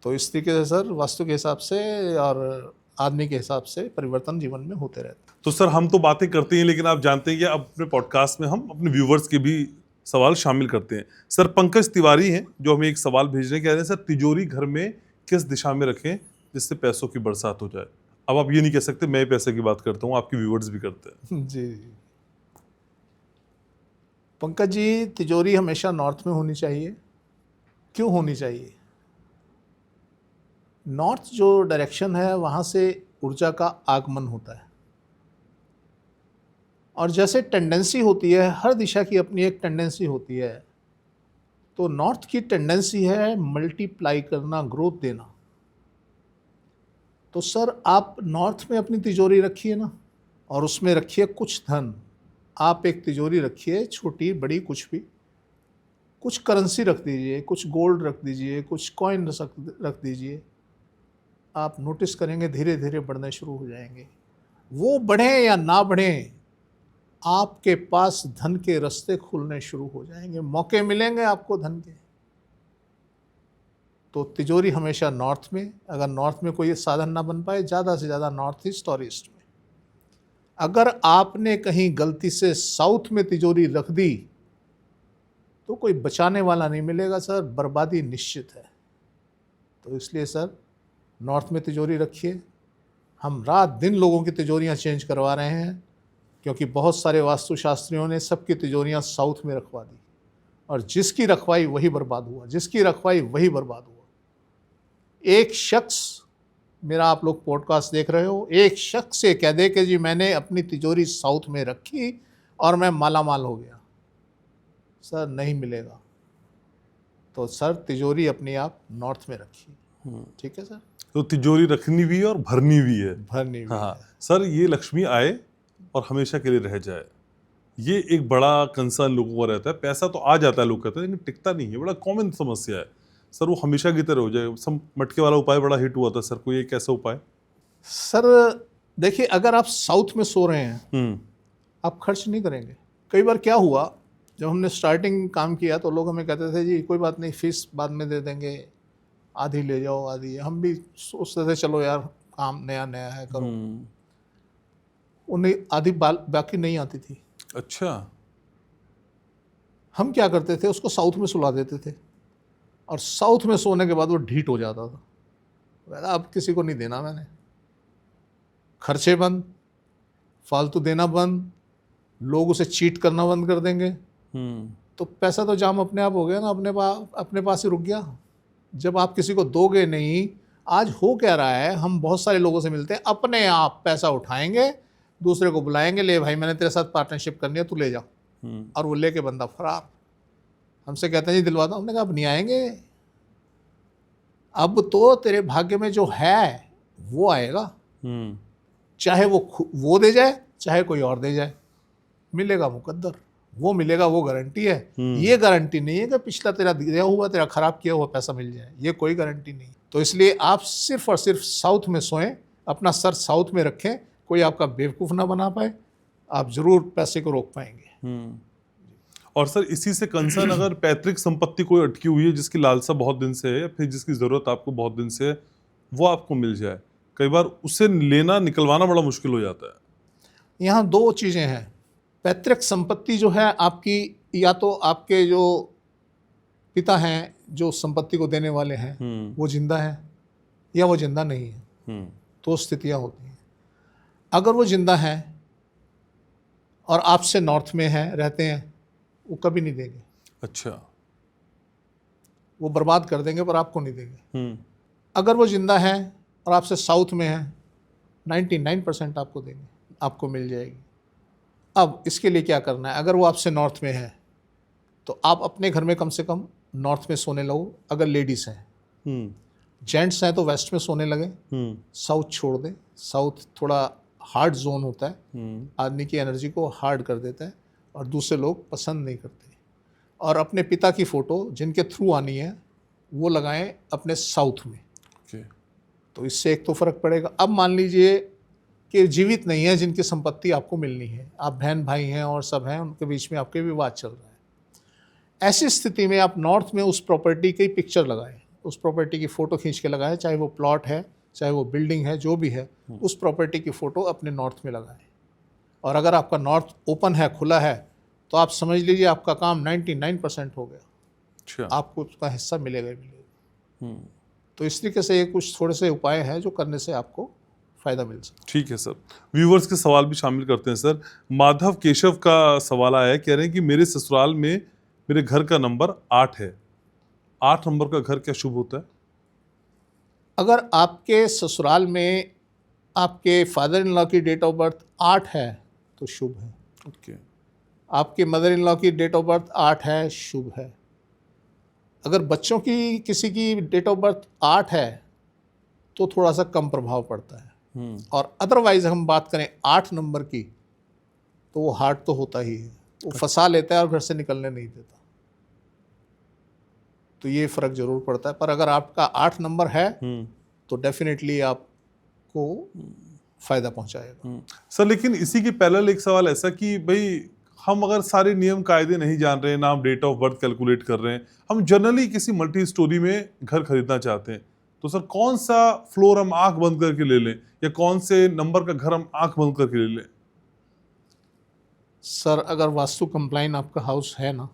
Speaker 2: तो इस तरीके से सर वास्तु के हिसाब से और आदमी के हिसाब से परिवर्तन जीवन में होते रहते हैं।
Speaker 1: तो सर हम तो बातें करते हैं, लेकिन आप जानते हैं कि अपने पॉडकास्ट में हम अपने व्यूवर्स के भी सवाल शामिल करते हैं। सर पंकज तिवारी हैं जो हमें एक सवाल भेज रहे हैं, कह रहे हैं सर तिजोरी घर में किस दिशा में रखें जिससे पैसों की बरसात हो जाए। अब आप ये नहीं कह सकते मैं पैसे की बात करता हूँ, आपके व्यूवर्स भी करते हैं।
Speaker 2: जी पंकज जी, तिजोरी हमेशा नॉर्थ में होनी चाहिए। क्यों होनी चाहिए? नॉर्थ जो डायरेक्शन है वहाँ से ऊर्जा का आगमन होता है, और जैसे टेंडेंसी होती है, हर दिशा की अपनी एक टेंडेंसी होती है। तो नॉर्थ की टेंडेंसी है मल्टीप्लाई करना, ग्रोथ देना। तो सर आप नॉर्थ में अपनी तिजोरी रखिए ना, और उसमें रखिए कुछ धन। आप एक तिजोरी रखिए, छोटी बड़ी कुछ भी, कुछ करेंसी रख दीजिए, कुछ गोल्ड रख दीजिए, कुछ कॉइन रख दीजिए। आप नोटिस करेंगे धीरे धीरे बढ़ने शुरू हो जाएंगे। वो बढ़े या ना बढ़े, आपके पास धन के रास्ते खुलने शुरू हो जाएंगे, मौके मिलेंगे आपको धन के। तो तिजोरी हमेशा नॉर्थ में, अगर नॉर्थ में कोई साधन ना बन पाए, ज़्यादा से ज़्यादा नॉर्थ ईस्ट और ईस्ट में। अगर आपने कहीं गलती से साउथ में तिजोरी रख दी तो कोई बचाने वाला नहीं मिलेगा सर, बर्बादी निश्चित है। तो इसलिए सर नॉर्थ में तिजोरी रखिए। हम रात दिन लोगों की तिजोरियां चेंज करवा रहे हैं, क्योंकि बहुत सारे वास्तुशास्त्रियों ने सबकी तिजोरियां साउथ में रखवा दी, और जिसकी रखवाई वही बर्बाद हुआ, जिसकी रखवाई वही बर्बाद हुआ। एक शख्स, मेरा आप लोग पॉडकास्ट देख रहे हो, एक शख्स से कह दे कि जी मैंने अपनी तिजोरी साउथ में रखी और मैं माला माल हो गया, सर नहीं मिलेगा। तो सर तिजोरी अपनी आप नॉर्थ में रखिए। ठीक है सर।
Speaker 1: तो तिजोरी रखनी भी है और भरनी भी है।
Speaker 2: भरनी भी
Speaker 1: हाँ
Speaker 2: है।
Speaker 1: सर, ये लक्ष्मी आए और हमेशा के लिए रह जाए, ये एक बड़ा कंसर्न लोगों को रहता है। पैसा तो आ जाता है लोग कहते हैं, लेकिन टिकता नहीं है, बड़ा कॉमन समस्या है। सर वो हमेशा की तरह हो जाए। सब मटके वाला उपाय बड़ा हिट हुआ था सर, कोई एक ऐसा उपाय?
Speaker 2: सर देखिए, अगर आप साउथ में सो रहे हैं आप खर्च नहीं करेंगे। कई बार क्या हुआ, जब हमने स्टार्टिंग काम किया तो लोग हमें कहते थे जी कोई बात नहीं, फीस बाद में दे देंगे, आधी ले जाओ आधी। हम भी सोचते थे चलो यार काम नया नया है, करो। उन्हें आधी बाकी नहीं आती थी।
Speaker 1: अच्छा।
Speaker 2: हम क्या करते थे, उसको साउथ में सुला देते थे, और साउथ में सोने के बाद वो ढीठ हो जाता था। अब किसी को नहीं देना मैंने, खर्चे बंद, फालतू देना बंद, लोग उसे चीट करना बंद कर देंगे। तो पैसा तो जाम अपने आप हो गया ना, अपने पास ही रुक गया। जब आप किसी को दोगे नहीं, आज हो क्या रहा है, हम बहुत सारे लोगों से मिलते हैं, अपने आप पैसा उठाएंगे, दूसरे को बुलाएंगे, ले भाई मैंने तेरे साथ पार्टनरशिप करनी है, तू ले जा। और वो लेके बंदा फरार। हमसे कहते हैं जी दिलवा दो, हमने कहा अब नहीं आएंगे, अब तो तेरे भाग्य में जो है वो आएगा। चाहे वो दे जाए चाहे कोई और दे जाए, मिलेगा मुकद्दर, वो मिलेगा, वो गारंटी है। ये गारंटी नहीं है कि पिछला तेरा दिया हुआ, तेरा खराब किया हुआ पैसा मिल जाए, ये कोई गारंटी नहीं। तो इसलिए आप सिर्फ और सिर्फ साउथ में सोएं, अपना सर साउथ में रखें, कोई आपका बेवकूफ़ ना बना पाए, आप जरूर पैसे को रोक पाएंगे।
Speaker 1: और सर इसी से कंसर्न, अगर पैतृक संपत्ति कोई अटकी हुई है जिसकी लालसा बहुत दिन से है, फिर जिसकी ज़रूरत आपको बहुत दिन से है, वो आपको मिल जाए, कई बार उसे लेना निकलवाना बड़ा मुश्किल हो जाता है।
Speaker 2: यहाँ 2 चीज़ें हैं। पैतृक संपत्ति जो है आपकी, या तो आपके जो पिता हैं जो संपत्ति को देने वाले हैं वो जिंदा हैं, या वो जिंदा नहीं है। 2 स्थितियाँ होती हैं। अगर वो जिंदा हैं और आपसे नॉर्थ में है, रहते हैं, वो कभी नहीं देंगे।
Speaker 1: अच्छा।
Speaker 2: वो बर्बाद कर देंगे पर आपको नहीं देंगे।
Speaker 1: हम्म
Speaker 2: अगर वो जिंदा है और आपसे साउथ में है, 99% आपको देंगे, आपको मिल जाएगी। अब इसके लिए क्या करना है, अगर वो आपसे नॉर्थ में है तो आप अपने घर में कम से कम नॉर्थ में सोने लगो। अगर लेडीज़ हैं,
Speaker 1: हम्म
Speaker 2: जेंट्स हैं तो वेस्ट में सोने लगे, साउथ छोड़ दें। साउथ थोड़ा हार्ड जोन होता है, आदमी की एनर्जी को हार्ड कर देता है और दूसरे लोग पसंद नहीं करते। और अपने पिता की फ़ोटो जिनके थ्रू आनी है वो लगाएं अपने साउथ में,
Speaker 1: ओके
Speaker 2: तो इससे एक तो फ़र्क पड़ेगा। अब मान लीजिए कि जीवित नहीं है जिनकी संपत्ति आपको मिलनी है, आप बहन भाई हैं और सब हैं, उनके बीच में आपके विवाद चल रहा है, ऐसी स्थिति में आप नॉर्थ में उस प्रॉपर्टी की पिक्चर लगाएं, उस प्रॉपर्टी की फ़ोटो खींच के लगाएं, चाहे वो प्लॉट है चाहे वो बिल्डिंग है, जो भी है, उस प्रॉपर्टी की फ़ोटो अपने नॉर्थ में लगाएं। और अगर आपका नॉर्थ ओपन है, खुला है, तो आप समझ लीजिए आपका काम 99% हो गया,
Speaker 1: अच्छा
Speaker 2: आपको उसका हिस्सा मिलेगा ही मिलेगा। तो इस तरीके से ये कुछ थोड़े से उपाय हैं जो करने से आपको फ़ायदा मिल सकता है।
Speaker 1: ठीक है सर, व्यूवर्स के सवाल भी शामिल करते हैं सर। माधव केशव का सवाल आया है, कह रहे हैं कि मेरे ससुराल में मेरे घर का नंबर 8 है, 8 नंबर का घर क्या शुभ होता है?
Speaker 2: अगर आपके ससुराल में आपके फादर इन लॉ की डेट ऑफ बर्थ 8 है तो शुभ है।
Speaker 1: ओके
Speaker 2: आपके मदर इन लॉ की डेट ऑफ बर्थ 8 है, शुभ है। अगर बच्चों की किसी की डेट ऑफ बर्थ 8 है तो थोड़ा सा कम प्रभाव पड़ता है। और अदरवाइज हम बात करें 8 नंबर की, तो वो हार्ड तो होता ही है, वो फंसा लेता है और घर से निकलने नहीं देता, तो ये फ़र्क ज़रूर पड़ता है। पर अगर आपका 8 नंबर है तो डेफिनेटली आपको फ़ायदा पहुंचाएगा।
Speaker 1: सर लेकिन इसी के पैरेलल एक सवाल ऐसा कि भाई हम अगर सारे नियम कायदे नहीं जान रहे, ना हम डेट ऑफ बर्थ कैलकुलेट कर रहे हैं, हम जनरली किसी मल्टी स्टोरी में घर खरीदना चाहते हैं, तो सर कौन सा फ्लोर हम आंख बंद करके ले लें या कौन से नंबर का घर हम आंख बंद करके ले लें?
Speaker 2: सर अगर वास्तु कंप्लाइन आपका हाउस है ना,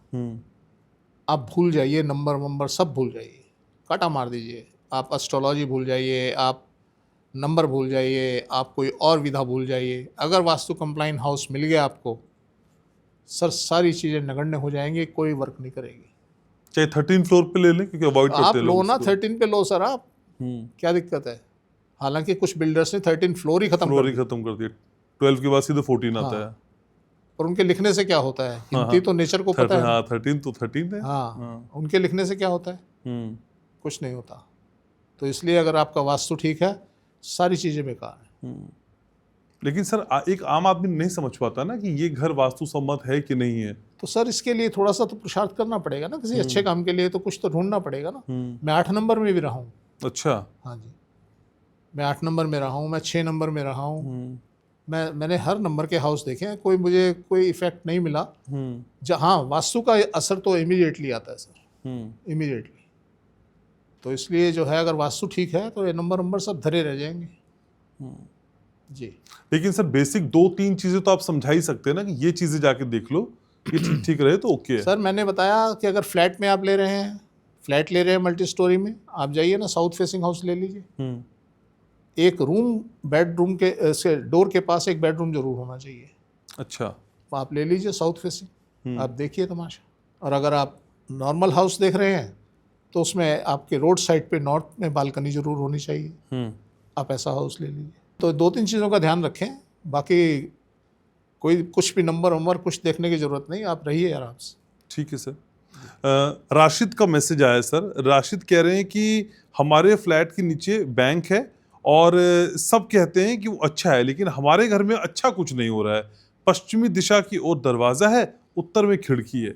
Speaker 2: आप भूल जाइए, नंबर सब भूल जाइए, काटा मार दीजिए। आप एस्ट्रोलॉजी भूल जाइए, आप नंबर भूल जाइए, आप कोई और विधा भूल जाइए। अगर वास्तु कंप्लाइन हाउस मिल गया आपको, सर सारी चीज़ें नगण्य हो जाएंगी, कोई वर्क नहीं करेगी।
Speaker 1: चाहे 13 फ्लोर पे ले लें, क्योंकि अवॉइड
Speaker 2: आप
Speaker 1: करते हैं
Speaker 2: लो
Speaker 1: लोग
Speaker 2: ना
Speaker 1: उसको।
Speaker 2: 13 पे लो सर, आप क्या दिक्कत है। हालांकि कुछ बिल्डर्स ने 13 फ्लोर ही खत्म
Speaker 1: फ्लोर
Speaker 2: कर
Speaker 1: ही
Speaker 2: दिया,
Speaker 1: खत्म कर दिया, 12 के बाद सीधे 14 आता है।
Speaker 2: और उनके लिखने से क्या होता है, हिंदी तो नेचर को पता है।
Speaker 1: हाँ 13 तो 13 है।
Speaker 2: हाँ, उनके लिखने से क्या होता है, कुछ नहीं होता। तो इसलिए अगर आपका वास्तु ठीक है, सारी चीज़ें बेकार हैं।
Speaker 1: लेकिन सर एक आम आदमी नहीं समझ पाता ना कि ये घर वास्तु सम्मत है कि नहीं है।
Speaker 2: तो सर इसके लिए थोड़ा सा तो पुरुषार्थ करना पड़ेगा ना, किसी अच्छे काम के लिए तो कुछ तो ढूंढना पड़ेगा ना। मैं 8 नंबर में भी रहा हूँ।
Speaker 1: अच्छा।
Speaker 2: हाँ जी, मैं 8 नंबर में रहा हूँ, मैं 6 नंबर में रहा हूँ। मैंने हर नंबर के हाउस देखे हैं, मुझे कोई इफेक्ट नहीं मिला। हाँ, वास्तु का असर तो इमीडिएटली आता है सर, इमीडिएटली। तो इसलिए जो है, अगर वास्तु ठीक है तो ये नंबर सब धरे रह जाएंगे जी।
Speaker 1: लेकिन सर बेसिक 2-3 चीजें तो आप समझा ही सकते हैं ना कि ये चीजें जाके देख लो, ये ठीक ठीक रहे तो ओके है।
Speaker 2: सर मैंने बताया कि अगर फ्लैट में आप ले रहे हैं, फ्लैट ले रहे हैं मल्टी स्टोरी में, आप जाइए ना साउथ फेसिंग हाउस ले लीजिए। एक रूम, बेडरूम के डोर के पास एक बेडरूम जरूर होना चाहिए।
Speaker 1: अच्छा,
Speaker 2: आप ले लीजिए साउथ फेसिंग, आप देखिए तमाशा। और अगर आप नॉर्मल हाउस देख रहे हैं तो उसमें आपके रोड साइड पे नॉर्थ में बालकनी जरूर होनी चाहिए। आप ऐसा हाउस ले लीजिए। तो 2-3 चीज़ों का ध्यान रखें, बाकी कोई कुछ भी नंबर कुछ देखने की ज़रूरत नहीं, आप रहिए आराम से।
Speaker 1: ठीक है सर। राशिद का मैसेज आया है सर। राशिद कह रहे हैं कि हमारे फ्लैट के नीचे बैंक है और सब कहते हैं कि वो अच्छा है, लेकिन हमारे घर में अच्छा कुछ नहीं हो रहा है। पश्चिमी दिशा की ओर दरवाज़ा है, उत्तर में खिड़की है,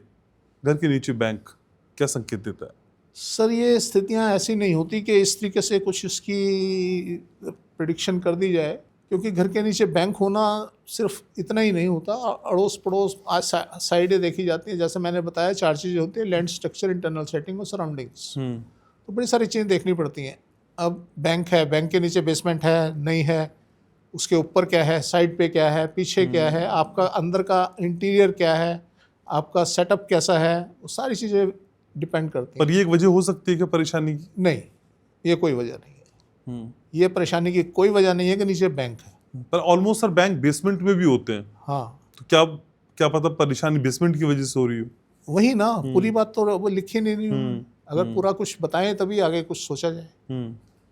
Speaker 1: घर के नीचे बैंक, क्या संकेत देता है?
Speaker 2: सर ये स्थितियां ऐसी नहीं होती कि इस तरीके से कुछ इसकी प्रिडिक्शन कर दी जाए, क्योंकि घर के नीचे बैंक होना सिर्फ इतना ही नहीं होता, अड़ोस पड़ोस साइडें देखी जाती हैं। जैसे मैंने बताया 4 चीज़ें होती हैं, लैंड, स्ट्रक्चर, इंटरनल सेटिंग और सराउंडिंग्स। तो बड़ी सारी चीज़ें देखनी पड़ती हैं। अब बैंक है, बैंक के नीचे बेसमेंट है नहीं है, उसके ऊपर क्या है, साइड पे क्या है, पीछे क्या है, आपका अंदर का इंटीरियर क्या है, आपका सेटअप कैसा है, वो सारी चीज़ें डिपेंड करती हैं।
Speaker 1: पर ये एक वजह हो सकती है कि परेशानी की?
Speaker 2: नहीं, ये कोई वजह नहीं है। ये परेशानी की कोई वजह नहीं है कि नीचे बैंक है।
Speaker 1: पर ऑलमोस्ट सर बैंक बेसमेंट में भी होते हैं।
Speaker 2: हाँ,
Speaker 1: तो क्या पता परेशानी बेसमेंट की वजह से हो रही हो।
Speaker 2: वही ना, पूरी बात तो वो लिखी नहीं हुई। अगर पूरा कुछ बताएं तभी आगे कुछ सोचा जाए।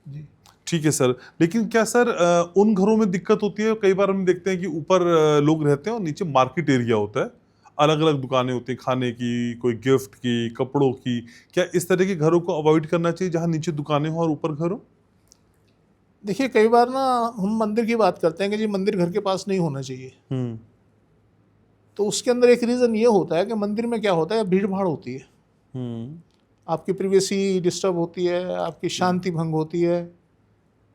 Speaker 2: जी।
Speaker 1: ठीक है सर, लेकिन क्या सर उन घरों में दिक्कत होती है? कई बार हम देखते हैं कि ऊपर लोग रहते हैं और नीचे मार्केट एरिया होता है, अलग अलग दुकानें होती हैं, खाने की, कोई गिफ्ट की, कपड़ों की। क्या इस तरह के घरों को अवॉइड करना चाहिए जहां नीचे दुकानें हो और ऊपर घर हो?
Speaker 2: देखिए, कई बार ना हम मंदिर की बात करते हैं कि जी मंदिर घर के पास नहीं होना चाहिए। तो उसके अंदर एक रीज़न ये होता है कि मंदिर में क्या होता है, भीड़ भाड़ होती है, आपकी प्रिवेसी डिस्टर्ब होती है, आपकी शांति भंग होती है।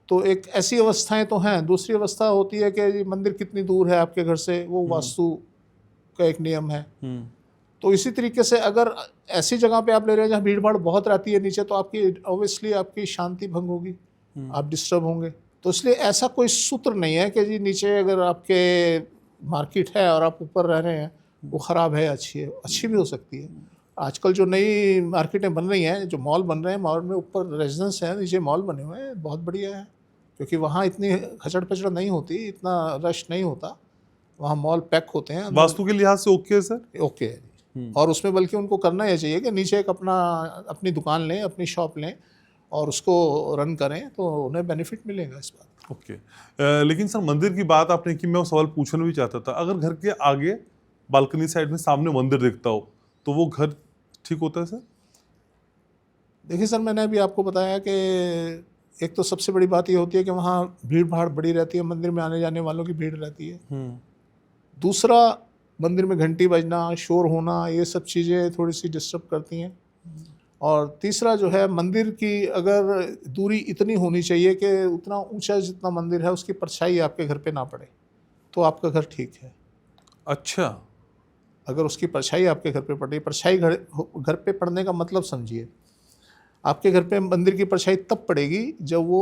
Speaker 2: तो एक ऐसी अवस्थाएं तो हैं। दूसरी अवस्था होती है कि जी मंदिर कितनी दूर है आपके घर से, वो वास्तु का एक नियम है। तो इसी तरीके से अगर ऐसी जगह पे आप ले रहे हैं जहाँ भीड़ भाड़ बहुत रहती है नीचे, तो आपकी ऑब्वियसली आपकी शांति भंग होगी, आप डिस्टर्ब होंगे। तो इसलिए ऐसा कोई सूत्र नहीं है कि जी नीचे अगर आपके मार्केट है और आप ऊपर रह रहे हैं वो ख़राब है, अच्छी है, अच्छी भी हो सकती है। आजकल जो नई मार्केटें बन रही हैं, जो मॉल बन रहे हैं, मॉल में ऊपर रेजिडेंस है, नीचे मॉल बने हुए हैं, बहुत बढ़िया है, क्योंकि वहाँ इतनी खचड़ पचड़ नहीं होती, इतना रश नहीं होता, वहाँ मॉल पैक होते हैं।
Speaker 1: वास्तु के लिहाज से ओके है सर?
Speaker 2: ओके है जी। और उसमें बल्कि उनको करना ये चाहिए कि नीचे एक अपनी दुकान लें, अपनी शॉप लें और उसको रन करें, तो उन्हें बेनिफिट मिलेगा इस बात।
Speaker 1: ओके। लेकिन सर मंदिर की बात आपने की, मैं वो सवाल पूछना भी चाहता था। अगर घर के आगे बालकनी साइड में सामने मंदिर दिखता हो तो वो घर ठीक होता है सर?
Speaker 2: देखिए सर, मैंने अभी आपको बताया कि एक तो सबसे बड़ी बात ये होती है कि वहाँ भीड़ भाड़ बड़ी रहती है, मंदिर में आने जाने वालों की भीड़ रहती है। दूसरा, मंदिर में घंटी बजना, शोर होना, ये सब चीज़ें थोड़ी सी डिस्टर्ब करती हैं। और तीसरा जो है, मंदिर की अगर दूरी इतनी होनी चाहिए कि उतना ऊंचा जितना मंदिर है उसकी परछाई आपके घर पे ना पड़े, तो आपका घर ठीक है।
Speaker 1: अच्छा।
Speaker 2: अगर उसकी परछाई आपके घर पे पड़ रही है, परछाई घर पे पड़ने का मतलब समझिए, आपके घर पे मंदिर की परछाई तब पड़ेगी जब वो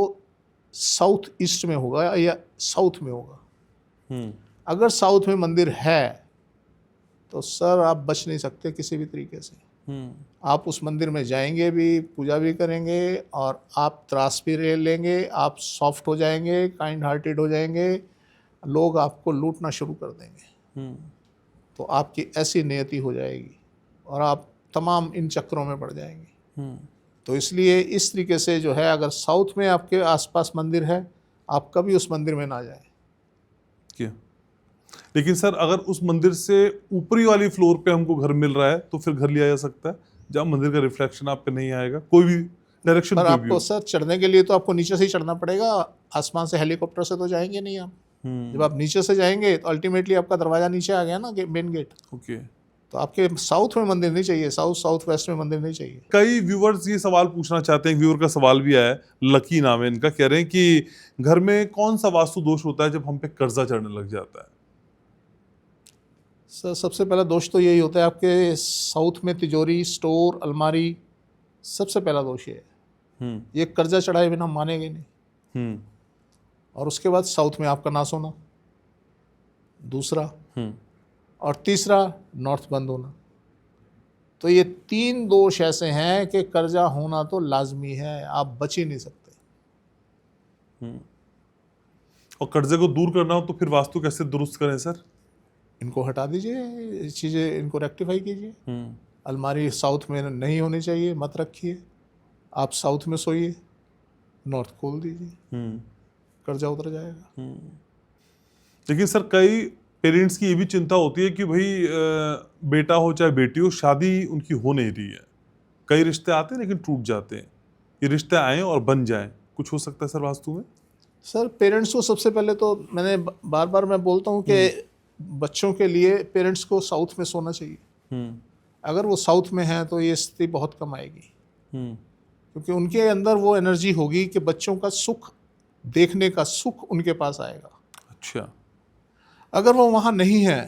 Speaker 2: साउथ ईस्ट में होगा या साउथ में होगा। अगर साउथ में मंदिर है तो सर आप बच नहीं सकते किसी भी तरीके से। आप उस मंदिर में जाएंगे भी, पूजा भी करेंगे और आप त्रास भी ले लेंगे, आप सॉफ्ट हो जाएंगे, काइंड हार्टेड हो जाएंगे, लोग आपको लूटना शुरू कर देंगे। तो आपकी ऐसी नियति हो जाएगी और आप तमाम इन चक्रों में पड़ जाएंगे। तो इसलिए इस तरीके से जो है, अगर साउथ में आपके आसपास मंदिर है, आप कभी उस मंदिर में ना जाएं।
Speaker 1: क्या? लेकिन सर अगर उस मंदिर से ऊपरी वाली फ्लोर पे हमको घर मिल रहा है तो फिर घर लिया जा सकता है, जहाँ मंदिर का रिफ्लेक्शन आप पे नहीं आएगा, कोई भी डायरेक्शन
Speaker 2: पर
Speaker 1: कोई भी
Speaker 2: आपको
Speaker 1: हो।
Speaker 2: सर चढ़ने के लिए तो आपको नीचे से ही चढ़ना पड़ेगा, आसमान से हेलीकॉप्टर से तो जाएंगे नहीं आप। जब आप नीचे से जाएंगे तो अल्टीमेटली आपका दरवाजा नीचे आ गया ना, मेन गेट।
Speaker 1: ओके।
Speaker 2: तो आपके साउथ में मंदिर नहीं चाहिए, साउथ वेस्ट में मंदिर नहीं चाहिए।
Speaker 1: कई व्यूवर्स ये सवाल पूछना चाहते हैं, व्यूअर का सवाल भी आया है, लकी नाम है इनका, कह रहे हैं कि घर में कौन सा वास्तु दोष होता है जब हम पे कर्जा चढ़ने लग जाता है?
Speaker 2: सर सबसे पहला दोष तो यही होता है, आपके साउथ में तिजोरी, स्टोर, अलमारी, सबसे पहला दोष ये है। ये कर्जा चढ़ाए बिना मानेंगे नहीं। और उसके बाद साउथ में आपका नाश होना, दूसरा, और तीसरा नॉर्थ बंद होना। तो ये 3 दोष ऐसे हैं कि कर्जा होना तो लाजमी है, आप बच ही नहीं सकते।
Speaker 1: और कर्जे को दूर करना हो तो फिर वास्तु कैसे दुरुस्त करें सर?
Speaker 2: इनको हटा दीजिए, चीज़ें इनको रेक्टिफाई कीजिए। अलमारी साउथ में नहीं होनी चाहिए, मत रखिए। आप साउथ में सोइए, नॉर्थ खोल दीजिए, कर्जा उतर जाएगा।
Speaker 1: लेकिन सर कई पेरेंट्स की ये भी चिंता होती है कि भाई बेटा हो चाहे बेटी हो, शादी उनकी हो नहीं रही है, कई रिश्ते आते हैं लेकिन टूट जाते हैं, ये रिश्ते आए और बन जाएं, कुछ हो सकता है सर वास्तु में?
Speaker 2: सर पेरेंट्स को सबसे पहले तो मैंने बार बार मैं बोलता हूँ कि बच्चों के लिए पेरेंट्स को साउथ में सोना चाहिए। अगर वो साउथ में हैं तो ये स्थिति बहुत कम आएगी, क्योंकि उनके अंदर वो एनर्जी होगी कि बच्चों का सुख देखने का सुख उनके पास आएगा।
Speaker 1: अच्छा।
Speaker 2: अगर वो वहाँ नहीं है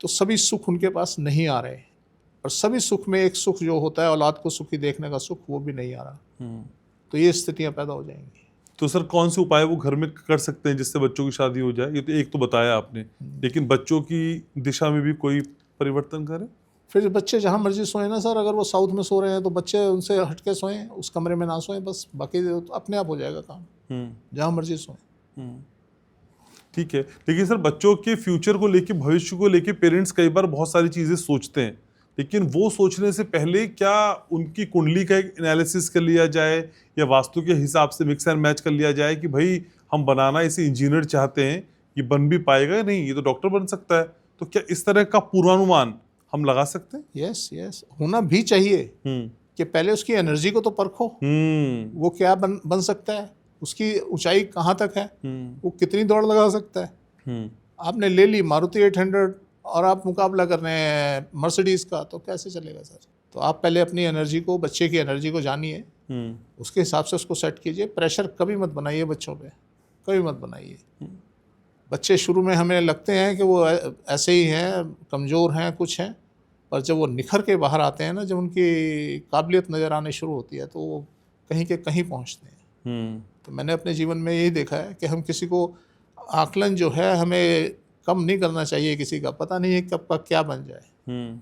Speaker 2: तो सभी सुख उनके पास नहीं आ रहे, और सभी सुख में एक सुख जो होता है औलाद को सुखी देखने का सुख, वो भी नहीं आ रहा। तो ये स्थितियाँ पैदा हो जाएंगी।
Speaker 1: तो सर कौन से उपाय वो घर में कर सकते हैं जिससे बच्चों की शादी हो जाए? ये तो एक तो बताया आपने, लेकिन बच्चों की दिशा में भी कोई परिवर्तन करें?
Speaker 2: फिर बच्चे जहाँ मर्जी सोएं ना सर, अगर वो साउथ में सो रहे हैं तो बच्चे उनसे हटके सोएं, उस कमरे में ना सोएं, बस बाकी तो अपने आप हो जाएगा काम, जहाँ मर्जी सोएं।
Speaker 1: ठीक है। लेकिन सर बच्चों के फ्यूचर को लेके, भविष्य को लेके पेरेंट्स कई बार बहुत सारी चीज़ें सोचते हैं, लेकिन वो सोचने से पहले क्या उनकी कुंडली का एक एनालिसिस कर लिया जाए या वास्तु के हिसाब से मिक्स एंड मैच कर लिया जाए कि भाई हम बनाना इसे इंजीनियर चाहते हैं, ये बन भी पाएगा या नहीं, ये तो डॉक्टर बन सकता है। तो क्या इस तरह का पूर्वानुमान हम लगा सकते हैं?
Speaker 2: यस यस, होना भी चाहिए कि पहले उसकी एनर्जी को तो परखो, वो क्या बन सकता है, उसकी ऊंचाई कहाँ तक है, वो कितनी दौड़ लगा सकता है। आपने ले ली मारुति 800 और आप मुकाबला कर रहे हैं मर्सिडीज़ का, तो कैसे चलेगा सर? तो आप पहले अपनी एनर्जी को, बच्चे की एनर्जी को जानिए, उसके हिसाब से उसको सेट कीजिए। प्रेशर कभी मत बनाइए बच्चों पे, कभी मत बनाइए। बच्चे शुरू में हमें लगते हैं कि वो ऐसे ही हैं, कमज़ोर हैं, कुछ हैं, पर जब वो निखर के बाहर आते हैं ना, जब उनकी काबिलियत नज़र आने शुरू होती है, तो वो कहीं के कहीं पहुंचते हैं। तो मैंने अपने जीवन में यही देखा है कि हम किसी को, आकलन जो है हमें कम नहीं करना चाहिए किसी का, पता नहीं है कब का क्या बन जाए।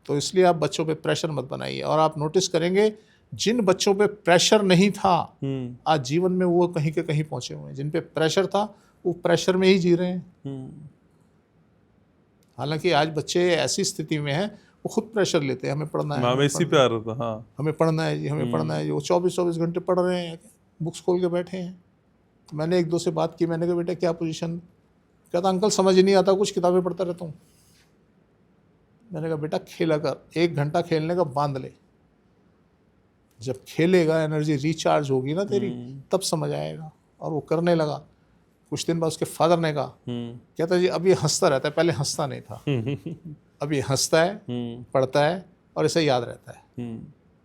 Speaker 2: तो इसलिए आप बच्चों पे प्रेशर मत बनाइए। और आप नोटिस करेंगे जिन बच्चों पे प्रेशर नहीं था, आज जीवन में वो कहीं के कहीं पहुंचे हुए हैं। जिन पे प्रेशर था वो प्रेशर में ही जी रहे हैं। हालांकि आज बच्चे ऐसी स्थिति में हैं, वो खुद प्रेशर लेते हैं, हमें पढ़ना है,
Speaker 1: मैं इसी पे आ रहा था। हाँ,
Speaker 2: हमें पढ़ना है जी, हमें पढ़ना है जी। वो 24-24 घंटे पढ़ रहे हैं, बुक्स खोल के बैठे हैं। तो मैंने एक दो से बात की, मैंने कहा बेटा क्या पोजीशन? कहता अंकल समझ ही नहीं आता कुछ, किताबें पढ़ता रहता हूँ। मैंने कहा बेटा खेला कर, 1 घंटा खेलने का बांध ले, जब खेलेगा एनर्जी रिचार्ज होगी ना तेरी, तब समझ आएगा। और वो करने लगा। कुछ दिन बाद उसके फादर ने कहा, कहता जी अब ये हंसता रहता है, पहले हंसता नहीं था, अब ये हंसता है, पढ़ता है और इसे याद रहता है।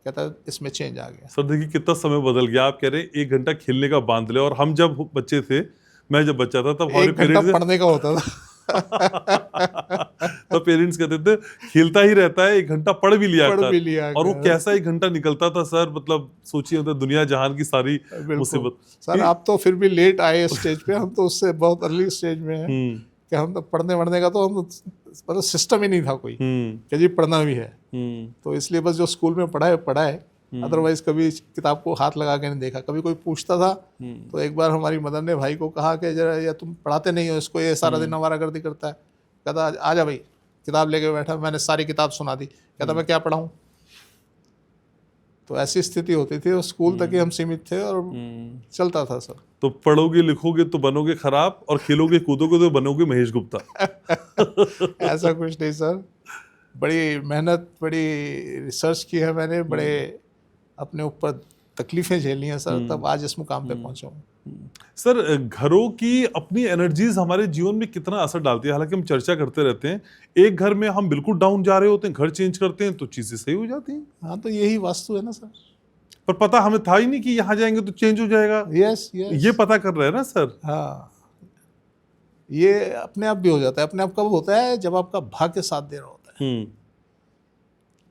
Speaker 2: कहता इसमें चेंज आ गया।
Speaker 1: सर देखिए कितना समय बदल गया। आप कह रहे हैं 1 घंटा खेलने का बांध ले, और हम जब बच्चे थे, मैं जब बच्चा था, तब हमारे
Speaker 2: 1 घंटा पढ़ने का होता था।
Speaker 1: तो पेरेंट्स कहते थे खेलता ही रहता है, 1 घंटा पढ़ भी लिया कर। और वो कैसा 1 घंटा निकलता था सर, मतलब सोचिए, मतलब दुनिया जहान की सारी मुसीबत।
Speaker 2: सर आप तो फिर भी लेट आए स्टेज पे, हम तो उससे बहुत अर्ली स्टेज में हैं कि हम तो पढ़ने वढ़ने का तो हम मतलब सिस्टम ही नहीं था कोई कि जी पढ़ना भी है। तो इसलिए बस जो स्कूल में पढ़ा है, अदरवाइज कभी किताब को हाथ लगा के नहीं देखा। कभी कोई पूछता था तो एक बार हमारी मदर ने भाई को कहा कि जरा या तुम पढ़ाते नहीं हो इसको, ये सारा दिन आवारागर्दी करता है। कहता आ जा भाई, किताब लेके बैठा। मैंने सारी किताब सुना दी। कहता मैं क्या पढ़ाऊँ? तो ऐसी स्थिति होती थी, और स्कूल तक ही हम सीमित थे और चलता था सर।
Speaker 1: तो पढ़ोगे लिखोगे तो बनोगे खराब, और खेलोगे कूदोगे तो बनोगे महेश गुप्ता।
Speaker 2: ऐसा कुछ नहीं सर, बड़ी मेहनत, बड़ी रिसर्च की है मैंने, बड़े अपने ऊपर तकलीफें झेली हैं सर, तब आज इस मुकाम पे पहुंचा हूँ।
Speaker 1: सर घरों की अपनी एनर्जीज हमारे जीवन में कितना असर डालती है? हालांकि हम चर्चा करते रहते हैं, एक घर में हम बिल्कुल डाउन जा रहे होते हैं, घर चेंज करते हैं तो चीजें सही हो जाती हैं।
Speaker 2: हाँ तो यही वास्तु है ना सर।
Speaker 1: पर पता हमें था ही नहीं कि यहाँ जाएंगे तो चेंज हो जाएगा।
Speaker 2: यस
Speaker 1: ये पता कर रहे हैं ना सर।
Speaker 2: हाँ, ये अपने आप भी हो जाता है। अपने आप कब होता है? जब आपका भाग्य साथ दे रहा होता है।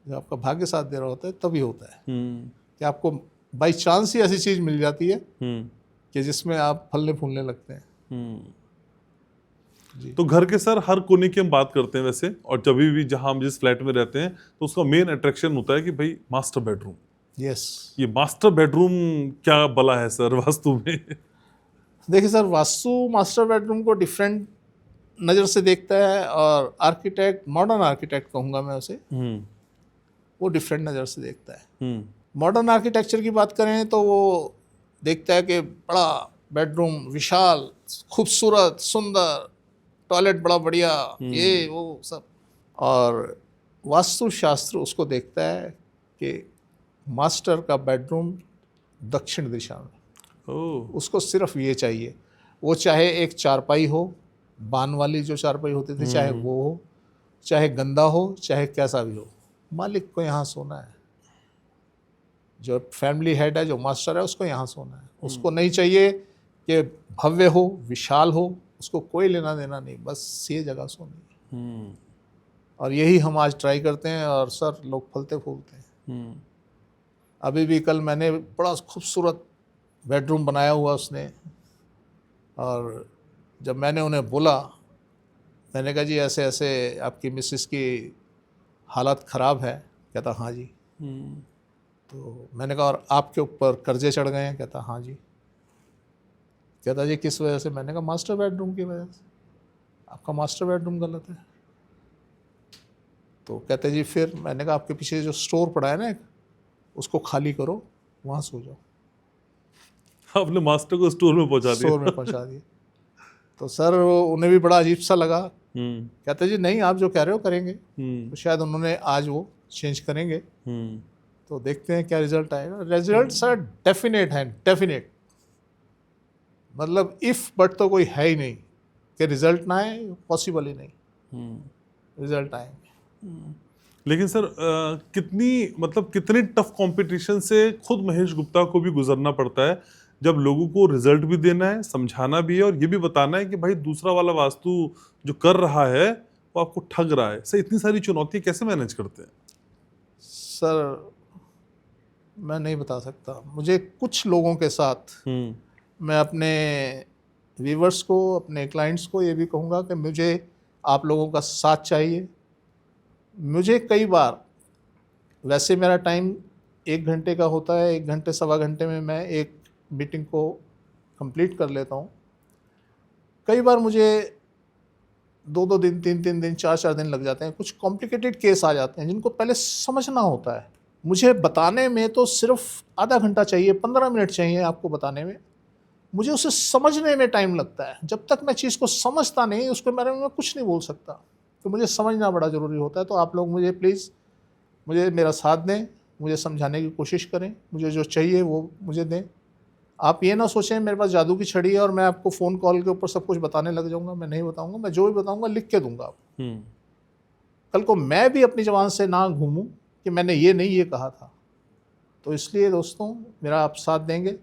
Speaker 2: जब आपका भाग्य साथ दे रहा होता है तभी होता है कि आपको बाई चांस ही ऐसी चीज मिल जाती है कि जिसमें आप फलने फूलने लगते हैं।
Speaker 1: तो घर के सर हर कोने की हम बात करते हैं वैसे, और जब भी जहां हम जिस फ्लैट में रहते हैं तो उसका मेन अट्रैक्शन होता है कि भाई मास्टर बेडरूम।
Speaker 2: यस,
Speaker 1: ये मास्टर बेडरूम क्या बला है सर वास्तु में?
Speaker 2: देखिए सर, वास्तु मास्टर बेडरूम को डिफरेंट नज़र से देखता है, और आर्किटेक्ट, मॉडर्न आर्किटेक्ट कहूँगा मैं उसे, वो डिफरेंट नज़र से देखता है। मॉडर्न आर्किटेक्चर की बात करें तो वो देखता है कि बड़ा बेडरूम, विशाल, खूबसूरत, सुंदर, टॉयलेट बड़ा बढ़िया, ये वो सब। और वास्तुशास्त्र उसको देखता है कि मास्टर का बेडरूम दक्षिण दिशा में। उसको सिर्फ ये चाहिए, वो चाहे एक चारपाई हो, बान वाली जो चारपाई होती थी, चाहे वो हो, चाहे गंदा हो, चाहे कैसा भी हो, मालिक को यहाँ सोना है। जो फैमिली हेड है, जो मास्टर है, उसको यहाँ सोना है। उसको नहीं चाहिए कि भव्य हो, विशाल हो, उसको कोई लेना देना नहीं, बस ये जगह सोनी है। और यही हम आज ट्राई करते हैं, और सर लोग फलते फूलते हैं। अभी भी कल मैंने बड़ा खूबसूरत बेडरूम बनाया हुआ उसने, और जब मैंने उन्हें बोला, मैंने कहा जी ऐसे ऐसे आपकी मिसेस की हालत ख़राब है। कहता हाँ जी। तो मैंने कहा और आपके ऊपर कर्जे चढ़ गए हैं? कहता हाँ जी। कहता जी किस वजह से? मैंने कहा मास्टर बेडरूम की वजह से। आपका मास्टर बेडरूम गलत है। तो कहते जी फिर मैंने कहा आपके पीछे जो स्टोर पड़ा है ना उसको खाली करो, वहाँ सो जाओ।
Speaker 1: आपने मास्टर को स्टोर में पहुंचा
Speaker 2: स्टोर में
Speaker 1: दिया।
Speaker 2: पहुँचा दिया। तो सर उन्हें भी बड़ा अजीब सा लगा।
Speaker 1: हम्म
Speaker 2: कहते जी नहीं, आप जो कह रहे हो करेंगे।
Speaker 1: हम्म
Speaker 2: तो शायद उन्होंने आज वो चेंज करेंगे।
Speaker 1: हम्म
Speaker 2: तो देखते हैं क्या रिजल्ट आएगा। रिजल्ट सर डेफिनेट है, डेफिनेट। मतलब इफ बट तो कोई है ही नहीं कि रिजल्ट ना आए, पॉसिबल ही नहीं। रिजल्ट आएंगे।
Speaker 1: लेकिन सर कितनी टफ कंपटीशन से खुद महेश गुप्ता को भी गुजरना पड़ता है, जब लोगों को रिजल्ट भी देना है, समझाना भी है और ये भी बताना है कि भाई दूसरा वाला वास्तु जो कर रहा है वो आपको ठग रहा है। सर इतनी सारी चुनौती कैसे मैनेज करते हैं?
Speaker 2: सर मैं नहीं बता सकता। मुझे कुछ लोगों के साथ, मैं अपने व्यूवर्स को, अपने क्लाइंट्स को ये भी कहूँगा कि मुझे आप लोगों का साथ चाहिए। मुझे कई बार, वैसे मेरा टाइम 1 घंटे का होता है, 1 घंटे सवा घंटे में मैं एक मीटिंग को कंप्लीट कर लेता हूँ। कई बार मुझे 2-2 दिन, 3-3 दिन, 4-4 दिन लग जाते हैं। कुछ कॉम्प्लिकेटेड केस आ जाते हैं जिनको पहले समझना होता है। मुझे बताने में तो सिर्फ आधा घंटा चाहिए, 15 मिनट चाहिए आपको बताने में। मुझे उसे समझने में टाइम लगता है। जब तक मैं चीज़ को समझता नहीं, उसके बारे में मैं कुछ नहीं बोल सकता। तो मुझे समझना बड़ा ज़रूरी होता है। तो आप लोग मुझे प्लीज़, मुझे मेरा साथ दें, मुझे समझाने की कोशिश करें, मुझे जो चाहिए वो मुझे दें। आप ये ना सोचें मेरे पास जादू की छड़ी है और मैं आपको फ़ोन कॉल के ऊपर सब कुछ बताने लग जाऊँगा। मैं नहीं बताऊँगा। मैं जो भी बताऊँगा लिख के दूँगा आपको। कल को मैं भी अपनी ज़बान से ना घूमूँ कि मैंने ये नहीं ये कहा था। तो इसलिए दोस्तों, मेरा आप साथ देंगे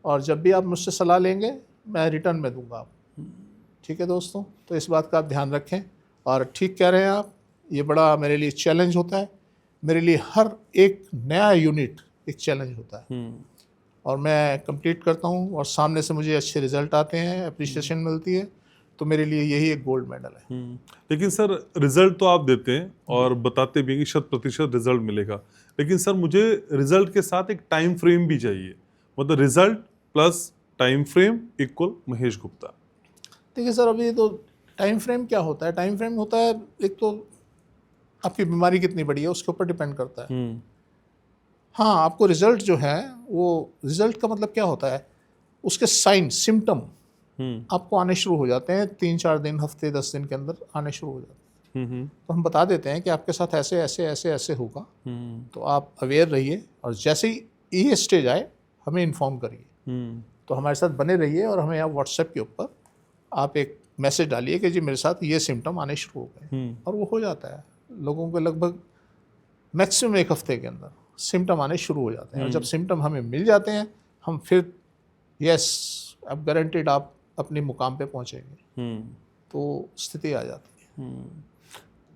Speaker 2: और जब भी आप मुझसे सलाह लेंगे मैं रिटर्न में दूंगा आपको। ठीक है दोस्तों? तो इस बात का आप ध्यान रखें। और ठीक कह रहे हैं आप, ये बड़ा मेरे लिए चैलेंज होता है। मेरे लिए हर एक नया यूनिट एक चैलेंज होता है और मैं कंप्लीट करता हूँ और सामने से मुझे अच्छे रिजल्ट आते हैं, अप्रिशिएशन मिलती है। तो मेरे लिए यही एक गोल्ड मेडल है।
Speaker 1: लेकिन सर रिजल्ट तो आप देते हैं और बताते भी हैं कि 100% रिजल्ट मिलेगा, लेकिन सर मुझे रिजल्ट के साथ एक टाइम फ्रेम भी चाहिए। मतलब result plus time frame equal Mahesh Gupta.
Speaker 2: देखिए सर, अभी तो टाइम फ्रेम क्या होता है? टाइम फ्रेम होता है, एक तो आपकी बीमारी कितनी बड़ी है उसके ऊपर डिपेंड करता है। हाँ, आपको रिजल्ट जो है, वो रिजल्ट का मतलब क्या होता है? उसके साइन, सिम्टम आपको आने शुरू हो जाते हैं 3-4 दिन, हफ्ते, 10 दिन के अंदर आने शुरू हो जाते हैं। तो हम बता देते हैं कि आपके साथ ऐसे ऐसे ऐसे ऐसे होगा। तो आप अवेयर रहिए और जैसे ही ये स्टेज आए हमें इन्फॉर्म करिए। तो हमारे साथ बने रहिए और हमें आप व्हाट्सएप के ऊपर आप एक मैसेज डालिए कि जी मेरे साथ ये सिम्टम आने शुरू हो गए। और वो हो जाता है। लोगों के लगभग मैक्सिमम 1 हफ्ते के अंदर सिम्टम आने शुरू हो जाते हैं। और जब सिम्टम हमें मिल जाते हैं, हम फिर यस, अब गारंटीड आप अपने मुकाम पे पहुंचेंगे। तो स्थिति आ जाती है।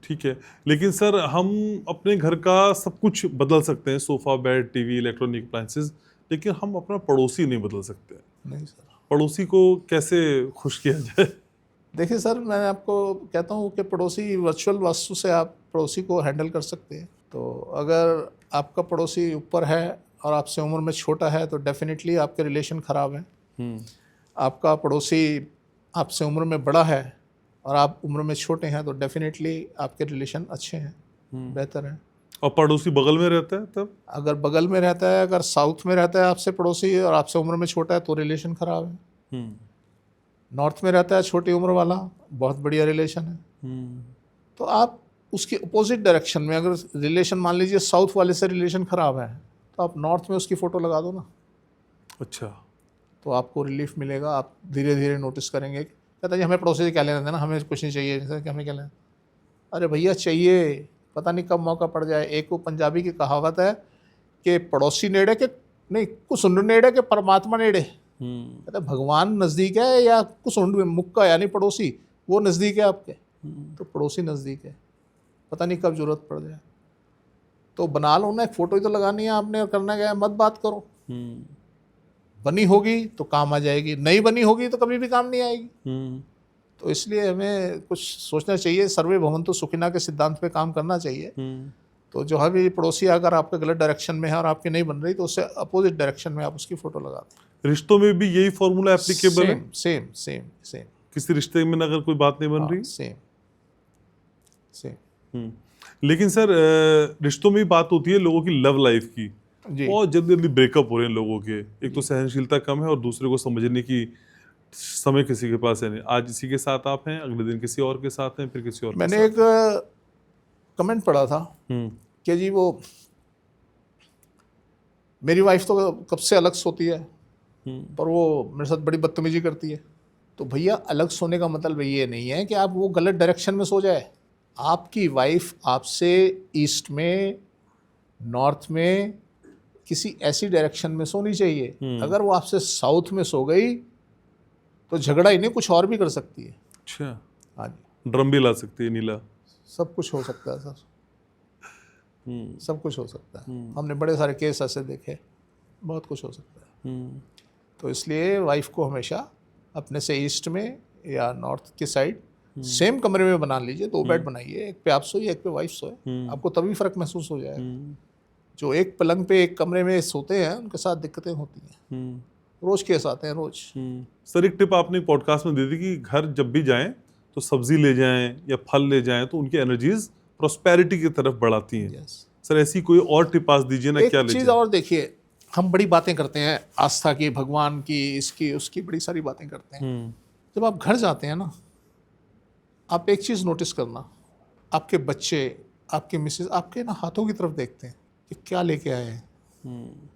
Speaker 1: ठीक है, लेकिन सर हम अपने घर का सब कुछ बदल सकते हैं, sofa, bed, TV, electronic appliances, लेकिन हम अपना पड़ोसी नहीं बदल सकते।
Speaker 2: नहीं सर।
Speaker 1: पड़ोसी को कैसे खुश किया जाए?
Speaker 2: देखिए सर, मैं आपको कहता हूँ कि पड़ोसी, वर्चुअल वास्तु से आप पड़ोसी को हैंडल कर सकते हैं। तो अगर आपका पड़ोसी ऊपर है और आपसे उम्र में छोटा है तो डेफिनेटली आपके रिलेशन ख़राब हैं। आपका पड़ोसी आपसे उम्र में बड़ा है और आप उम्र में छोटे हैं तो डेफिनेटली आपके रिलेशन अच्छे हैं, बेहतर हैं।
Speaker 1: और पड़ोसी बगल में रहता है तब?
Speaker 2: अगर बगल में रहता है, अगर साउथ में रहता है आपसे पड़ोसी और आपसे उम्र में छोटा है तो रिलेशन ख़राब है। नॉर्थ में रहता है छोटी उम्र वाला, बहुत बढ़िया रिलेशन है। तो आप उसके अपोजिट डायरेक्शन में, अगर रिलेशन मान लीजिए साउथ वाले से रिलेशन ख़राब है तो आप नॉर्थ में उसकी फ़ोटो लगा दो ना।
Speaker 1: अच्छा।
Speaker 2: तो आपको रिलीफ मिलेगा। आप धीरे धीरे नोटिस करेंगे। कहता है जी हमें पड़ोसी से क्या लेना देना, हमें कुछ नहीं चाहिए। जैसे कि हमें क्या लेना? अरे भैया चाहिए, पता नहीं कब मौका पड़ जाए। एक वो पंजाबी की कहावत है कि पड़ोसी नेड़े के नहीं, कुसुंड नेड़े के परमात्मा नेड़े। कहता है भगवान नज़दीक है या कुसुंड मुक्का यानी पड़ोसी वो नज़दीक है आपके। तो पड़ोसी नज़दीक है, पता नहीं कब जरूरत पड़ जाए। तो बना लो ना, एक फ़ोटो ही तो लगानी है आपने और करना क्या है, मत बात करो। बनी होगी तो काम आ जाएगी, नहीं बनी होगी तो कभी भी काम नहीं आएगी। तो इसलिए हमें कुछ सोचना चाहिए। सर्वे भवन्तु सुखिनः के सिद्धांत पे काम करना चाहिए। तो जो है भी पड़ोसी अगर आपके गलत डायरेक्शन में है और आपकी नहीं बन रही तो उससे अपोजिट डायरेक्शन में आप उसकी फ़ोटो लगा दें।
Speaker 1: रिश्तों में भी यही फॉर्मूला एप्लीकेबल है?
Speaker 2: Same same same.
Speaker 1: किसी रिश्ते में अगर कोई बात नहीं बन रही?
Speaker 2: Same same.
Speaker 1: लेकिन सर रिश्तों में भी बात होती है लोगों की लव लाइफ की,
Speaker 2: जी।
Speaker 1: बहुत जल्दी जल्दी ब्रेकअप हो रहे हैं लोगों के। एक तो सहनशीलता कम है और दूसरे को समझने की समय किसी के पास है नहीं। आज इसी के साथ आप हैं, अगले दिन किसी और के साथ हैं, फिर किसी और
Speaker 2: मैंने
Speaker 1: के
Speaker 2: एक कमेंट पढ़ा था
Speaker 1: साथ।
Speaker 2: कि जी वो मेरी वाइफ तो कब से अलग सोती है पर वो मेरे साथ बड़ी बदतमीजी करती है। तो भैया अलग सोने का मतलब ये नहीं है कि आप वो गलत डायरेक्शन में सो जाए। आपकी वाइफ आपसे ईस्ट में, नॉर्थ में, किसी ऐसी डायरेक्शन में सोनी चाहिए। अगर वो आपसे साउथ में सो गई तो झगड़ा ही नहीं, कुछ और भी कर सकती है।
Speaker 1: अच्छा,
Speaker 2: हाँ जी,
Speaker 1: ड्रम भी ला सकती है नीला।
Speaker 2: सब कुछ हो सकता है सर, सब कुछ हो सकता है। हमने बड़े सारे केस ऐसे देखे, बहुत कुछ हो सकता है। तो इसलिए वाइफ को हमेशा अपने से ईस्ट में या नॉर्थ के साइड सेम कमरे में बना लीजिए। 2 बेड बनाइए, एक पे आप सोइए, एक पे वाइफ सोए। आपको तभी फर्क महसूस हो जाएगा। जो एक पलंग पे एक कमरे में सोते हैं उनके साथ दिक्कतें होती हैं। रोज केस आते हैं, रोज।
Speaker 1: सर एक टिप आपने पॉडकास्ट में दे दी कि घर जब भी जाएं तो सब्जी ले जाएं या फल ले जाएं तो उनकी एनर्जीज प्रोस्पेरिटी की तरफ बढ़ाती हैं।
Speaker 2: Yes.
Speaker 1: सर ऐसी कोई और टिप आज दीजिए ना, क्या
Speaker 2: एक
Speaker 1: ले
Speaker 2: चीज़
Speaker 1: जाएं?
Speaker 2: और देखिए, हम बड़ी बातें करते हैं आस्था की, भगवान की, इसकी उसकी, बड़ी सारी बातें करते हैं। जब आप घर जाते हैं ना, आप एक चीज़ नोटिस करना, आपके बच्चे, आपके मिसेज आपके ना हाथों की तरफ देखते हैं कि क्या लेके आए हैं।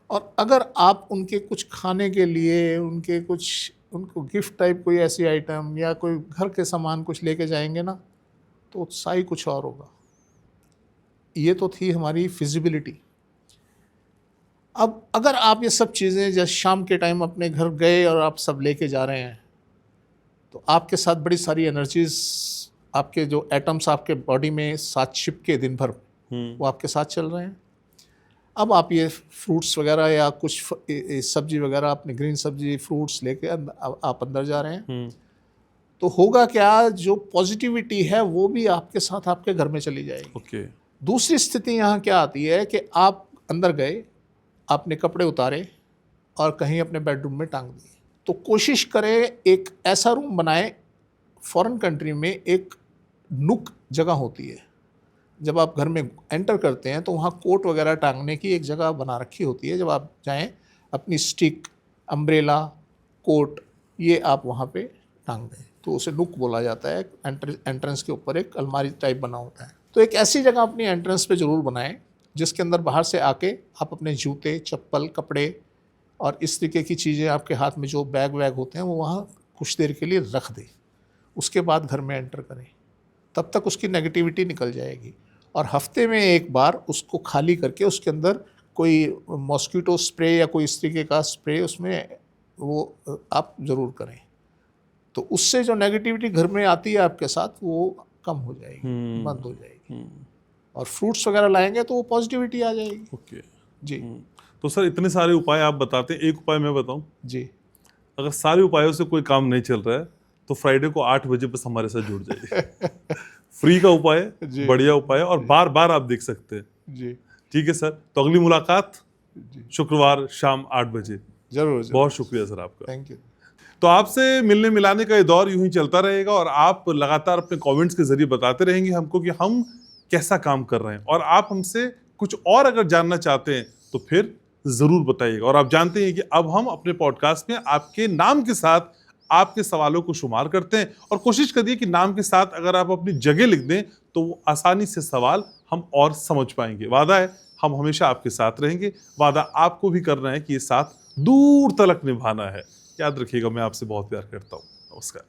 Speaker 2: और अगर आप उनके कुछ खाने के लिए, उनको गिफ्ट टाइप कोई ऐसी आइटम या कोई घर के सामान कुछ लेके जाएंगे ना, तो उत्साह ही कुछ और होगा। ये तो थी हमारी फिजिबिलिटी। अब अगर आप ये सब चीज़ें जैसे शाम के टाइम अपने घर गए और आप सब लेके जा रहे हैं, तो आपके साथ बड़ी सारी एनर्जीज, आपके जो एटम्स आपके बॉडी में साथ चिपके दिन भर, वो आपके साथ चल रहे हैं। अब आप ये फ्रूट्स वगैरह या कुछ सब्जी वगैरह, अपने ग्रीन सब्जी, फ्रूट्स लेके आप अंदर जा रहे हैं, तो होगा क्या, जो पॉजिटिविटी है वो भी आपके साथ आपके घर में चली जाएगी।
Speaker 1: ओके।
Speaker 2: दूसरी स्थिति यहाँ क्या आती है कि आप अंदर गए, आपने कपड़े उतारे और कहीं अपने बेडरूम में टांग दिए। तो कोशिश करें एक ऐसा रूम बनाएं। फॉरेन कंट्री में एक नुक जगह होती है, जब आप घर में एंटर करते हैं तो वहाँ कोट वगैरह टांगने की एक जगह बना रखी होती है। जब आप जाएं, अपनी स्टिक, अम्ब्रेला, कोट, ये आप वहाँ पे टांग दें, तो उसे नुक बोला जाता है। एंट्रेंस के ऊपर एक अलमारी टाइप बना होता है। तो एक ऐसी जगह अपनी एंट्रेंस पे ज़रूर बनाएं जिसके अंदर बाहर से आके आप अपने जूते, चप्पल, कपड़े और इस तरीके की चीज़ें, आपके हाथ में जो बैग वैग होते हैं, वो वहाँ कुछ देर के लिए रख दें। उसके बाद घर में एंटर करें, तब तक उसकी नेगेटिविटी निकल जाएगी। और हफ्ते में एक बार उसको खाली करके उसके अंदर कोई मॉस्किटो स्प्रे या कोई इस तरीके का स्प्रे उसमें वो आप ज़रूर करें। तो उससे जो नेगेटिविटी घर में आती है आपके साथ, वो कम हो जाएगी, बंद हो जाएगी। और फ्रूट्स वगैरह लाएंगे तो वो पॉजिटिविटी आ जाएगी।
Speaker 1: ओके
Speaker 2: जी।
Speaker 1: तो सर इतने सारे उपाय आप बताते हैं, एक उपाय मैं बताऊं?
Speaker 2: जी।
Speaker 1: अगर सारे उपायों से कोई काम नहीं चल रहा है तो फ्राइडे को 8 बजे बस हमारे साथ जुड़ जाइए। फ्री का उपाय है, बढ़िया उपाय है और बार बार आप देख सकते हैं।
Speaker 2: जी।
Speaker 1: ठीक है सर, तो अगली मुलाकात
Speaker 2: जी,
Speaker 1: शुक्रवार शाम 8 बजे।
Speaker 2: जरूर।
Speaker 1: बहुत शुक्रिया सर आपका।
Speaker 2: Thank you.
Speaker 1: तो आपसे मिलने मिलाने का ये दौर यूं ही चलता रहेगा और आप लगातार अपने कमेंट्स के जरिए बताते रहेंगे हमको कि हम कैसा काम कर रहे हैं। और आप हमसे कुछ और अगर जानना चाहते हैं तो फिर जरूर बताइएगा। और आप जानते हैं कि अब हम अपने पॉडकास्ट में आपके नाम के साथ आपके सवालों को शुमार करते हैं और कोशिश करिए कि नाम के साथ अगर आप अपनी जगह लिख दें तो वो आसानी से सवाल हम और समझ पाएंगे। वादा है हम हमेशा आपके साथ रहेंगे। वादा आपको भी करना है कि ये साथ दूर तलक निभाना है। याद रखिएगा, मैं आपसे बहुत प्यार करता हूँ। नमस्कार।